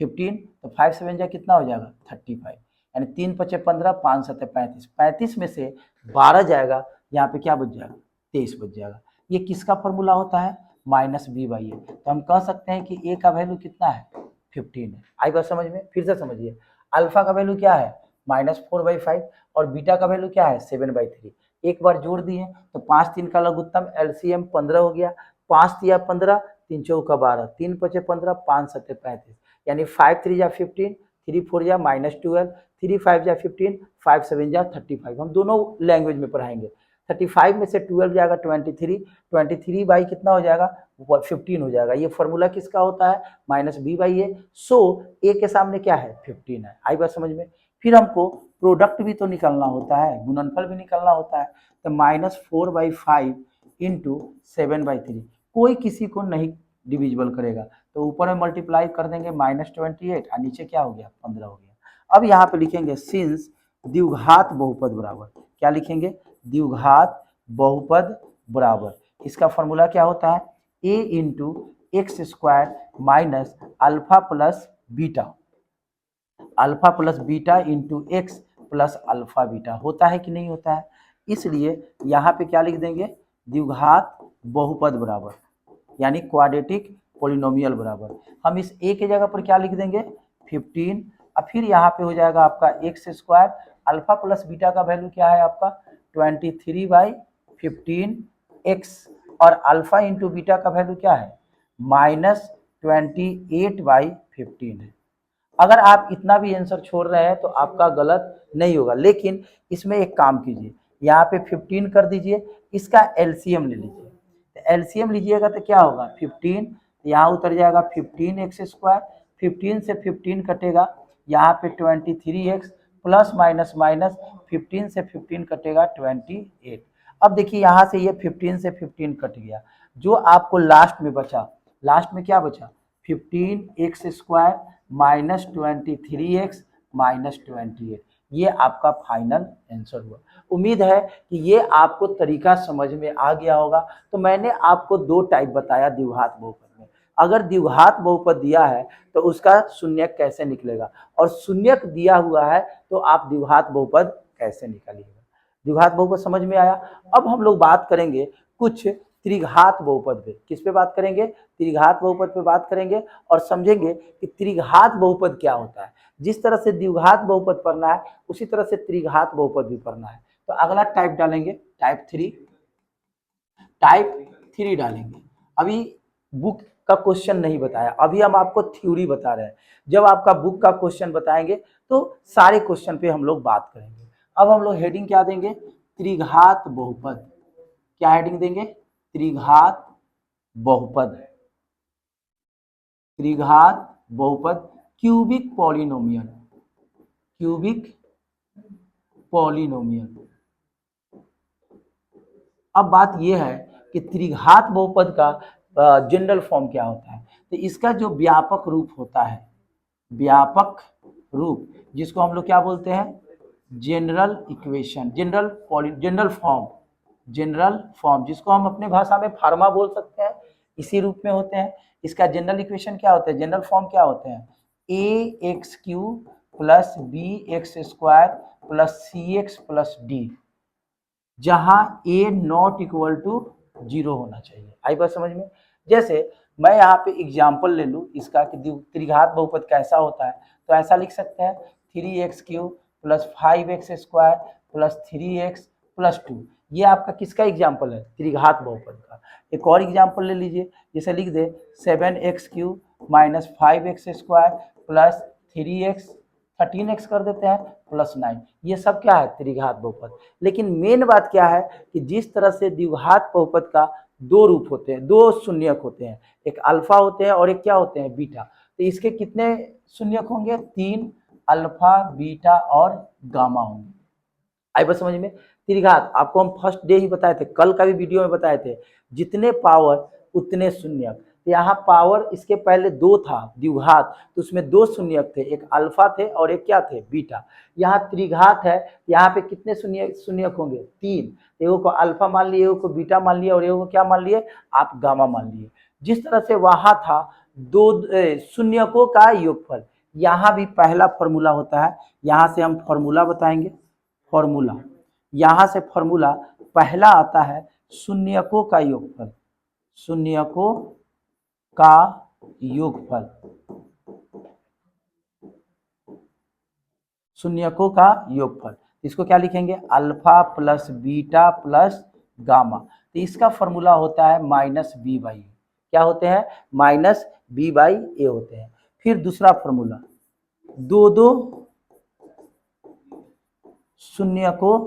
15, तो 5 7 जा कितना हो जाएगा, 35, यानी 3 5 15, 5 7 35, 35 में से 12 जाएगा, यहाँ पे क्या बच जाएगा, 23 बच जाएगा। ये किसका फॉर्मूला होता है, -b/a। तो हम कह सकते हैं कि a का वैल्यू कितना है, 15 है। आई बात समझ में, फिर से समझिए, अल्फा का वैल्यू क्या है, -4/5, और बीटा का वैल्यू क्या है, 7/3। एक बार जोड़ दिए तो 5 3 का लघुत्तम एलसीएम 15 हो गया, 5 तिया 15, 3 चौका 12, 3 पचे 15, 5 7 35, यानी 5 3 जा 15, 3 4 जा -12, 3 5 जा 15, 5 7 जा 35। हम दोनों लैंग्वेज में पढ़ाएंगे। 35 में से 12 जाएगा 23, 23 बाई कितना हो जाएगा, 15 हो जाएगा। ये फॉर्मूला किसका होता है, -b/a। सो a के सामने क्या है, 15 है। आई बात समझ में। फिर हमको प्रोडक्ट भी तो निकालना होता है, गुणनफल भी निकालना होता है, तो -4/5 इंटू 7/3, कोई किसी को नहीं डिविजिबल करेगा, तो ऊपर में मल्टीप्लाई कर देंगे -28, और नीचे क्या हो गया, 15 हो गया। अब यहाँ पे लिखेंगे सिंस द्विघात बहुपद बराबर, क्या लिखेंगे, द्विघात बहुपद बराबर, इसका फॉर्मूला क्या होता है, a into x² minus alpha plus beta, alpha plus beta into x plus alpha beta, होता है कि नहीं होता है। इसलिए यहाँ पे क्या लिख देंगे, द्विघात बहुपद बराबर, यानी क्वाड्रेटिक पोलिनोमियल बराबर। हम इस a के जगह पर क्या लिख देंगे, 15, और फिर यहाँ पे हो जाएगा आपका x², अल्फा प्लस बीटा का वैल्यू क्या है आपका 23/15 x, और अल्फा इंटू बीटा का वैल्यू क्या है -28/15 है। अगर आप इतना भी आंसर छोड़ रहे हैं तो आपका गलत नहीं होगा, लेकिन इसमें एक काम कीजिए, यहाँ पे 15 कर दीजिए, इसका एलसीएम ले लीजिए। तो एलसीएम लीजिएगा तो क्या होगा, 15, यहाँ उतर जाएगा 15x², 15 से 15 कटेगा, यहाँ पे 23x, प्लस माइनस माइनस 15 से 15 कटेगा 28। अब देखिए यहाँ से ये 15 से 15 कट गया, जो आपको लास्ट में बचा, लास्ट में क्या बचा, 15x² -23x -28, ये आपका फाइनल आंसर हुआ। उम्मीद है कि ये आपको तरीका समझ में आ गया होगा। तो मैंने आपको 2 टाइप बताया द्विघात बहुपद में। अगर द्विघात बहुपद दिया है तो उसका शून्यक कैसे निकलेगा, और शून्यक दिया हुआ है तो आप द्विघात बहुपद कैसे निकालिएगा। द्विघात बहुपद समझ में आया। अब हम लोग बात करेंगे कुछ त्रिघात बहुपद पे। किस पे बात करेंगे? त्रिघात बहुपद पे बात करेंगे और समझेंगे कि त्रिघात बहुपद क्या होता है। जिस तरह से द्विघात बहुपद पढ़ना है उसी तरह से त्रिघात बहुपद भी पढ़ना है। तो अगला टाइप डालेंगे, टाइप 3 डालेंगे। अभी बुक का क्वेश्चन नहीं बताया, अभी हम आपको थ्योरी बता रहे हैं। जब आपका बुक का क्वेश्चन बताएंगे तो सारे क्वेश्चन पे हम लोग बात करेंगे। अब हम लोग हेडिंग क्या देंगे? त्रिघात बहुपद। क्या हेडिंग देंगे? त्रिघात बहुपद। त्रिघात बहुपद, क्यूबिक पॉलिनोमियल, क्यूबिक पॉलिनोमियल। अब बात यह है कि त्रिघात बहुपद का जनरल फॉर्म क्या होता है। तो इसका जो व्यापक रूप होता है, व्यापक रूप, जिसको हम लोग क्या बोलते हैं? जनरल इक्वेशन, जनरल फॉर्म, जिसको हम अपने भाषा में फार्मा बोल सकते हैं, इसी रूप में होते हैं। इसका जनरल इक्वेशन क्या होता है? जनरल फॉर्म क्या होते हैं? ax³ plus bx² plus cx plus d, जहां a नॉट इक्वल टू 0 होना चाहिए। आई बात समझ में? जैसे मैं यहाँ पे एग्जाम्पल ले लूँ इसका कि त्रिघात बहुपद कैसा होता है, तो ऐसा लिख सकते हैं 3x³ plus 5x² plus 3x plus 2। ये आपका किसका एग्जाम्पल है? त्रिघात बहुपद का। एक और एग्जाम्पल ले लीजिए, जैसे लिख दे 7x³ minus 5x² plus 3x 13x कर देते हैं प्लस 9। ये सब क्या है? त्रिघात बहुपद। लेकिन मेन बात क्या है कि जिस तरह से द्विघात बहुपद का दो रूप होते हैं, दो शून्यक होते हैं, एक अल्फा होते हैं और एक क्या होते हैं? बीटा। तो इसके कितने शून्यक होंगे? 3, अल्फा, बीटा और गामा होंगे। आई बात समझ में? त्रिघात आपको हम फर्स्ट डे ही बताए थे, कल का भी वीडियो में बताए थे, जितने पावर उतने शून्यक। यहाँ पावर इसके पहले 2 था द्विघात, तो उसमें 2 शून्यक थे, एक अल्फा थे और एक क्या थे? बीटा। यहाँ त्रिघात है, यहाँ पे कितने शून्यक होंगे? 3। एगो को अल्फा मान लिए, एगो को बीटा मान लिए और एगो को क्या मान लिए? आप गामा मान लिए। जिस तरह से वहां था 2 शून्यकों का योगफल, यहाँ भी पहला फॉर्मूला होता है। यहाँ से हम फॉर्मूला बताएंगे, फॉर्मूला, यहाँ से फॉर्मूला पहला आता है शून्यकों का योगफल, शून्यकों का योगफल, शून्यकों का योगफल। इसको क्या लिखेंगे? Alpha plus beta plus gamma. तो इसका फॉर्मूला होता है -b/a। क्या होते हैं? -b/a होते हैं। फिर दूसरा फॉर्मूला, दो शून्यकों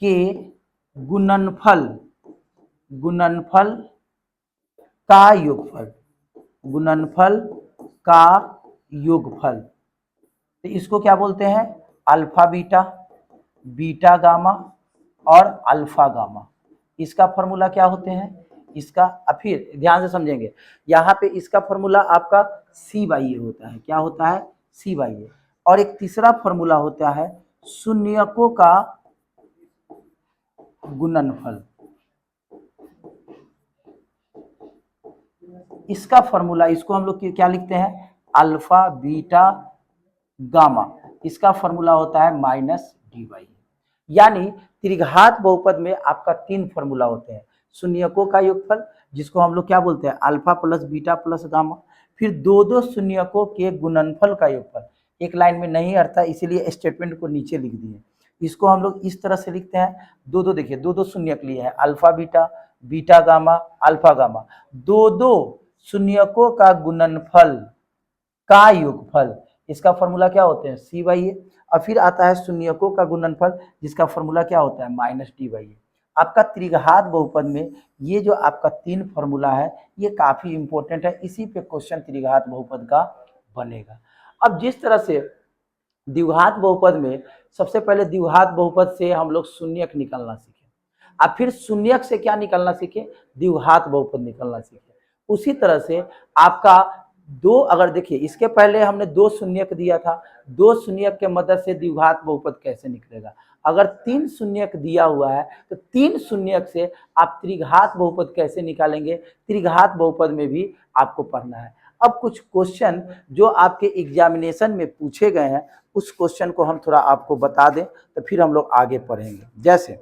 के गुणनफल का योगफल, गुणनफल का योगफल। तो इसको क्या बोलते हैं? अल्फा बीटा, बीटा गामा और अल्फा गामा। इसका फॉर्मूला क्या होते हैं? इसका फिर ध्यान से समझेंगे, यहाँ पे इसका फॉर्मूला आपका c/a होता है। क्या होता है? c/a। और एक तीसरा फॉर्मूला होता है शून्यकों का गुणनफल। इसका फॉर्मूला, इसको हम लोग क्या लिखते हैं? Alpha beta gamma. इसका फॉर्मूला होता है -d/a। यानी त्रिघात बहुपद में आपका 3 फॉर्मूला होते हैं। शून्यकों का योगफल, जिसको हम लोग क्या बोलते हैं? Alpha plus beta plus gamma. फिर दो शून्यकों के गुणनफल का योगफल। एक लाइन में नहीं आता, इसीलिए स्टेटमेंट को नीचे लिख दिए। इसको हम लोग इस तरह से लिखते हैं, दो देखिए, दो शून्यक लिए हैं, alpha beta, beta gamma, alpha gamma. दो शून्यकों का गुणनफल का योगफल, इसका फॉर्मूला क्या होते हैं? c/a। और फिर आता है शून्यकों का गुणनफल, जिसका फॉर्मूला क्या होता है? -d/a। आपका त्रिघात बहुपद में ये जो आपका 3 फॉर्मूला है, ये काफी इंपॉर्टेंट है। इसी पे क्वेश्चन त्रिघात बहुपद का बनेगा। अब जिस तरह से द्विघात बहुपद में सबसे पहले द्विघात बहुपद से हम लोग शून्यक निकालना सीखे, अब फिर शून्यक से क्या निकालना सीखे? द्विघात बहुपद निकालना सीखे। उसी तरह से आपका अगर देखिए, इसके पहले हमने 2 शून्यक दिया था, 2 शून्यक के मदद से द्विघात बहुपद कैसे निकलेगा। अगर 3 शून्यक दिया हुआ है तो 3 शून्यक से आप त्रिघात बहुपद कैसे निकालेंगे, त्रिघात बहुपद में भी आपको पढ़ना है। अब कुछ क्वेश्चन जो आपके एग्जामिनेशन में पूछे गए हैं, उस क्वेश्चन को हम थोड़ा आपको बता दें तो फिर हम लोग आगे पढ़ेंगे। जैसे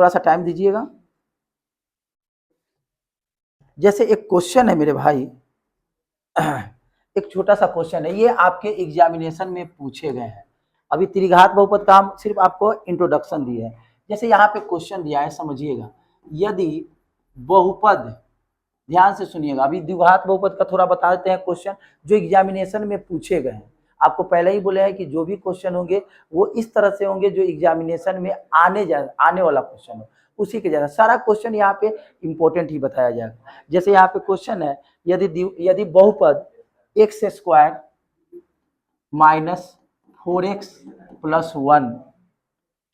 थोड़ा सा टाइम दीजिएगा। जैसे एक क्वेश्चन है मेरे भाई, एक छोटा सा क्वेश्चन है, ये आपके एग्जामिनेशन में पूछे गए हैं। अभी त्रिघात बहुपद का हम सिर्फ आपको इंट्रोडक्शन दिए है। जैसे यहाँ पे क्वेश्चन दिया है, समझिएगा, यदि बहुपद, ध्यान से सुनिएगा, अभी द्विघात बहुपद का थोड़ा बता देते हैं क्वेश्चन जो एग्जामिनेशन में पूछे गए हैं। आपको पहले ही बोले हैं कि जो भी क्वेश्चन होंगे वो इस तरह से होंगे जो एग्जामिनेशन में आने वाला क्वेश्चन हो, उसी के जैसा सारा क्वेश्चन यहाँ पे इंपॉर्टेंट ही बताया जाएगा। जैसे यहाँ पे क्वेश्चन है, यदि बहुपद x square minus 4x plus 1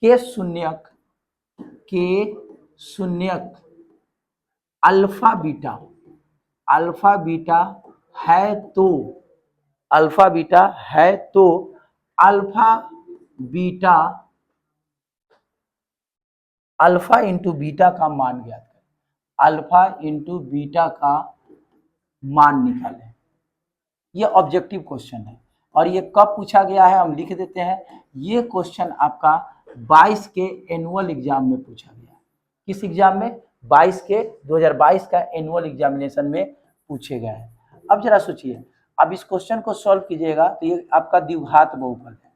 के शून्यक अल्फा बीटा है तो alpha beta alpha into beta का मान ज्ञात करें, अल्फा इंटू बीटा का मान निकालें। ये ऑब्जेक्टिव क्वेश्चन है और ये कब पूछा गया है हम लिख देते हैं। ये क्वेश्चन आपका 22 के एनुअल एग्जाम में पूछा गया है। किस एग्जाम में? 2022 का एनुअल एग्जामिनेशन में पूछे गए हैं। अब जरा सोचिए, अब इस क्वेश्चन को सॉल्व कीजिएगा तो ये आपका द्विघात बहुपद है।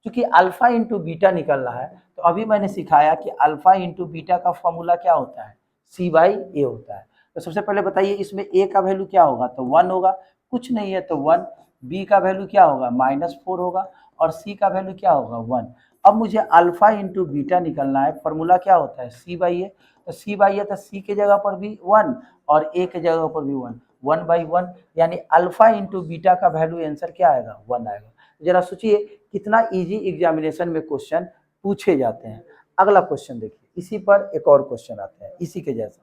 क्योंकि अल्फा इंटू बीटा निकल रहा है तो अभी मैंने सिखाया कि अल्फा इंटू बीटा का फॉर्मूला क्या होता है, C/A होता है। तो सबसे पहले बताइए इसमें A का वैल्यू क्या होगा, तो 1 होगा, कुछ नहीं है तो 1। B का वैल्यू क्या होगा, -4 होगा, और C का वैल्यू क्या होगा, 1। अब मुझे अल्फा इंटू बीटा निकलना है, फॉर्मूला क्या होता है, C/A। तो C/A तो C के जगह पर भी 1 और A के जगह पर भी 1, 1/1, यानी अल्फा इंटू बीटा का वैल्यू आंसर क्या आएगा, 1 आएगा। जरा सोचिए कितना इजी एग्जामिनेशन में क्वेश्चन पूछे जाते हैं। अगला क्वेश्चन देखिए, इसी पर एक और क्वेश्चन आते हैं इसी के जैसा।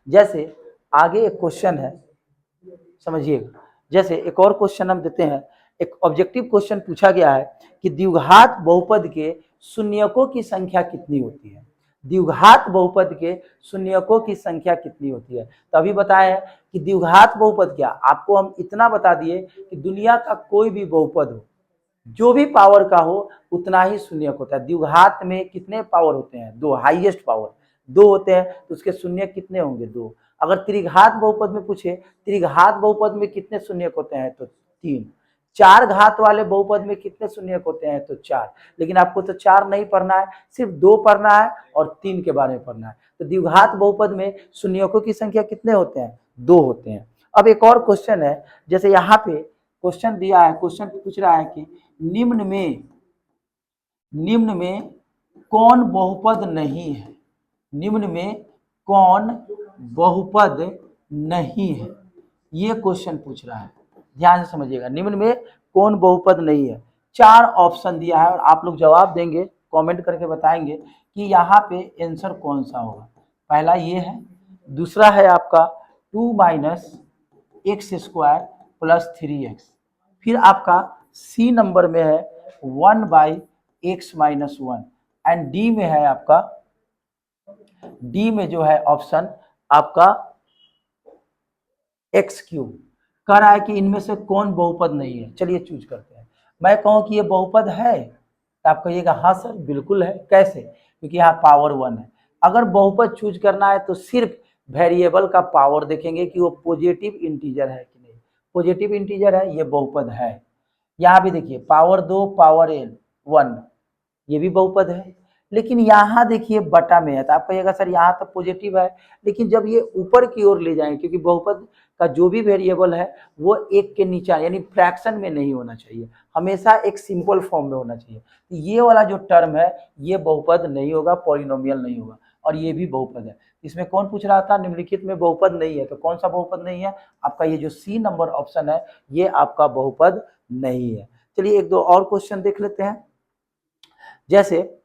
जैसे आगे एक क्वेश्चन है, समझिएगा, जैसे एक और क्वेश्चन हम देते हैं। एक ऑब्जेक्टिव क्वेश्चन पूछा गया है कि द्विघात बहुपद के शून्यकों की संख्या कितनी होती है, द्विघात बहुपद के शून्यकों की संख्या कितनी होती है। तो अभी बताया है कि द्विघात बहुपद क्या, आपको हम इतना बता दिए कि दुनिया का कोई भी बहुपद हो, जो भी पावर का हो उतना ही शून्यक होता है। द्विघात में कितने पावर होते हैं, 2, हाईएस्ट पावर 2 होते हैं, तो उसके शून्यक कितने होंगे, 2। अगर त्रिघात बहुपद में पूछे त्रिघात बहुपद में कितने शून्यक होते हैं, तो 3। 4 घात वाले बहुपद में कितने शून्यक होते हैं, तो 4। लेकिन आपको तो 4 नहीं पढ़ना है, सिर्फ 2 पढ़ना है और 3 के बारे में पढ़ना है। तो द्विघात बहुपद में शून्यकों की संख्या कितने होते हैं, 2 होते हैं। अब एक और क्वेश्चन है, जैसे यहाँ पे क्वेश्चन दिया है, क्वेश्चन पूछ रहा है कि निम्न में कौन बहुपद नहीं है, निम्न में कौन बहुपद नहीं है, ये क्वेश्चन पूछ रहा है। ध्यान से समझिएगा, निम्न में कौन बहुपद नहीं है। 4 ऑप्शन दिया है और आप लोग जवाब देंगे, कमेंट करके बताएंगे कि यहाँ पे आंसर कौन सा होगा। पहला ये है, दूसरा है आपका 2 - x² + 3x, फिर आपका सी नंबर में है 1/x - 1, एंड डी में है आपका, डी में जो है ऑप्शन आपका x³ कह रहा है कि इनमें से कौन बहुपद नहीं है। चलिए चूज करते हैं। मैं कहूं कि ये बहुपद है तो आप कहिएगा हाँ सर बिल्कुल है। कैसे? क्योंकि यहाँ पावर 1 है। अगर बहुपद चूज करना है तो सिर्फ वेरिएबल का पावर देखेंगे कि वो पॉजिटिव इंटीजर है कि नहीं। पॉजिटिव इंटीजर है, ये बहुपद है। यहाँ भी देखिए पावर 2 पावर 1, ये भी बहुपद है। लेकिन यहाँ देखिए बटा में है तो आप कहिएगा सर यहाँ तो पॉजिटिव है, लेकिन जब ये ऊपर की ओर ले जाएंगे, क्योंकि बहुपद का जो भी वेरिएबल है वो 1 के नीचे यानी फ्रैक्शन में नहीं होना चाहिए, हमेशा एक सिंपल फॉर्म में होना चाहिए। तो ये वाला जो टर्म है ये बहुपद नहीं होगा, पॉलिनोमियल नहीं होगा, और ये भी बहुपद है। इसमें कौन पूछ रहा था, निम्नलिखित में बहुपद नहीं है, तो कौन सा बहुपद नहीं है, आपका ये जो सी नंबर ऑप्शन है ये आपका बहुपद नहीं है। चलिए एक दो और क्वेश्चन देख लेते हैं। जैसे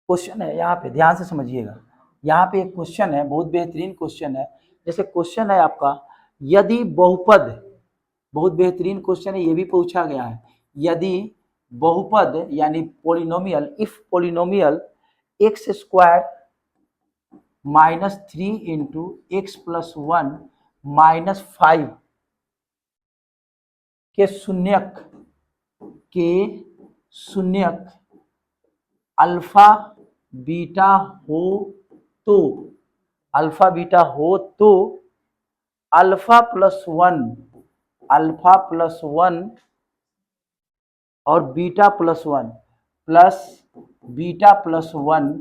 क्वेश्चन है यहाँ पे, ध्यान से समझिएगा, यहाँ पे एक क्वेश्चन है, बहुत बेहतरीन क्वेश्चन है। जैसे क्वेश्चन है आपका, यदि बहुपद, बहुत बेहतरीन क्वेश्चन है, ये भी पूछा गया है। यदि बहुपद यानी polynomial, if polynomial x² - 3 × x + 1 - 5 के शून्यक अल्फा बीटा हो तो, अल्फा बीटा हो तो alpha plus one, alpha plus one और beta plus one plus beta plus one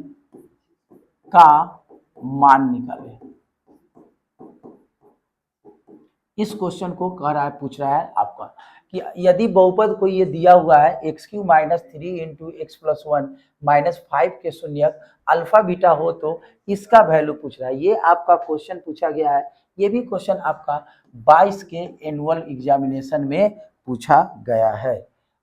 का मान निकालें। इस क्वेश्चन को कह रहा है, पूछ रहा है आपका कि यदि बहुपद को ये दिया हुआ है x Q minus three into x plus one minus five के शून्यक अल्फा बीटा हो तो इसका वैल्यू पूछ रहा है। ये आपका क्वेश्चन पूछा गया है। ये भी क्वेश्चन आपका 22 के एनुअल एग्जामिनेशन में पूछा गया है।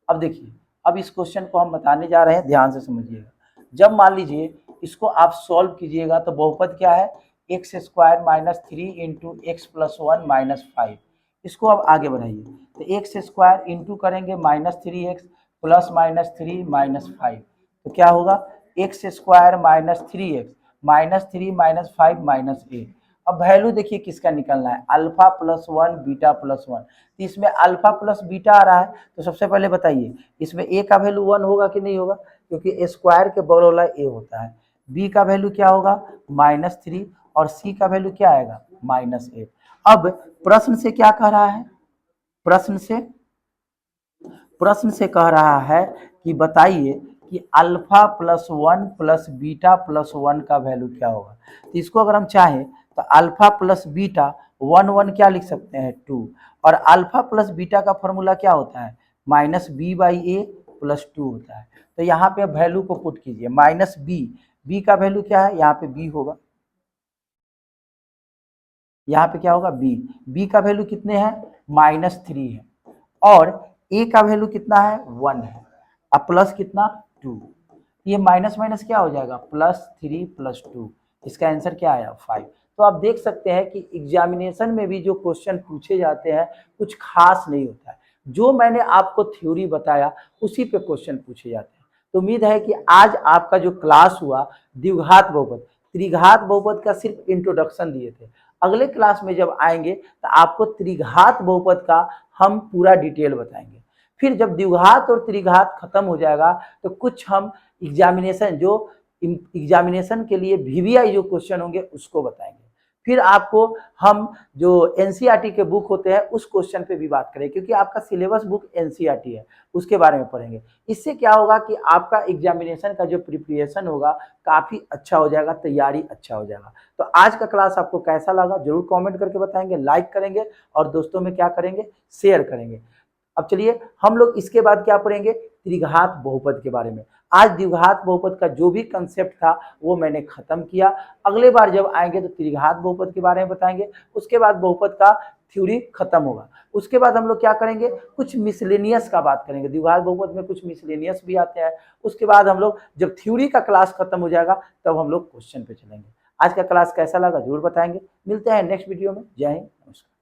अब देखिए, अब इस क्वेश्चन को हम बताने जा रहे हैं, ध्यान से समझिएगा। जब मान लीजिए इसको आप सॉल्व कीजिएगा तो बहुपद क्या है, x square minus three into x plus one minus five. इसको अब आगे बढ़ाइए तो एक्स स्क्वायर इंटू करेंगे minus three x plus minus three minus five, तो क्या होगा x square minus three minus five minus a. अब वैल्यू देखिए किसका निकलना है, alpha plus one beta plus one. तो इसमें अल्फा प्लस बीटा आ रहा है, तो सबसे पहले बताइए इसमें ए का वैल्यू वन होगा कि नहीं होगा, क्योंकि स्क्वायर के बगल वाला ए होता है। बी का वैल्यू क्या होगा माइनस थ्री और सी का वैल्यू क्या आएगा माइनस एट। अब प्रश्न से क्या कह रहा है, प्रश्न से कह रहा है कि बताइए कि alpha plus one plus beta plus one का वैल्यू क्या होगा। तो इसको अगर हम चाहें तो alpha plus beta one one क्या लिख सकते हैं टू, और अल्फा प्लस बीटा का फॉर्मूला क्या होता है minus b by a plus two होता है। तो यहाँ पे वैल्यू को पुट कीजिए माइनस बी, बी का वैल्यू क्या है यहाँ पे बी होगा, यहाँ पे क्या होगा बी, बी का वैल्यू कितने हैं माइनस थ्री है और ए का वैल्यू कितना है वन है, अब प्लस कितना टू, ये माइनस माइनस क्या हो जाएगा प्लस थ्री प्लस टू, इसका आंसर क्या आया फाइव। तो आप देख सकते हैं कि एग्जामिनेशन में भी जो क्वेश्चन पूछे जाते हैं कुछ खास नहीं होता है, जो मैंने आपको थ्योरी बताया उसी पे क्वेश्चन पूछे जाते हैं। तो उम्मीद है कि आज आपका जो क्लास हुआ द्विघात बहुपद त्रिघात बहुपद का सिर्फ इंट्रोडक्शन दिए थे, अगले क्लास में जब आएंगे तो आपको त्रिघात बहुपद का हम पूरा डिटेल बताएंगे। फिर जब द्विघात और त्रिघात खत्म हो जाएगा तो कुछ हम एग्जामिनेशन के लिए वीवीआई जो क्वेश्चन होंगे उसको बताएंगे। फिर आपको हम जो एनसीईआरटी के बुक होते हैं उस क्वेश्चन पे भी बात करेंगे, क्योंकि आपका सिलेबस बुक एनसीईआरटी है, उसके बारे में पढ़ेंगे। इससे क्या होगा कि आपका एग्जामिनेशन का जो प्रिपरेशन होगा काफ़ी अच्छा हो जाएगा, तैयारी अच्छा हो जाएगा। तो आज का क्लास आपको कैसा लगा जरूर कमेंट करके बताएंगे, लाइक करेंगे और दोस्तों में क्या करेंगे शेयर करेंगे। अब चलिए हम लोग इसके बाद क्या पढ़ेंगे त्रिघात बहुपद के बारे में। आज द्विघात बहुपद का जो भी कंसेप्ट था वो मैंने खत्म किया, अगले बार जब आएंगे तो त्रिघात बहुपद के बारे में बताएंगे, उसके बाद बहुपद का थ्योरी खत्म होगा। उसके बाद हम लोग क्या करेंगे कुछ मिसलेनियस का बात करेंगे, द्विघात बहुपद में कुछ मिसलेनियस भी आते हैं। उसके बाद हम लोग जब थ्योरी का क्लास खत्म हो जाएगा तब हम लोग क्वेश्चन पे चलेंगे। आज का क्लास कैसा लगा जरूर बताएंगे। मिलते हैं नेक्स्ट वीडियो में। जय हिंद, नमस्कार।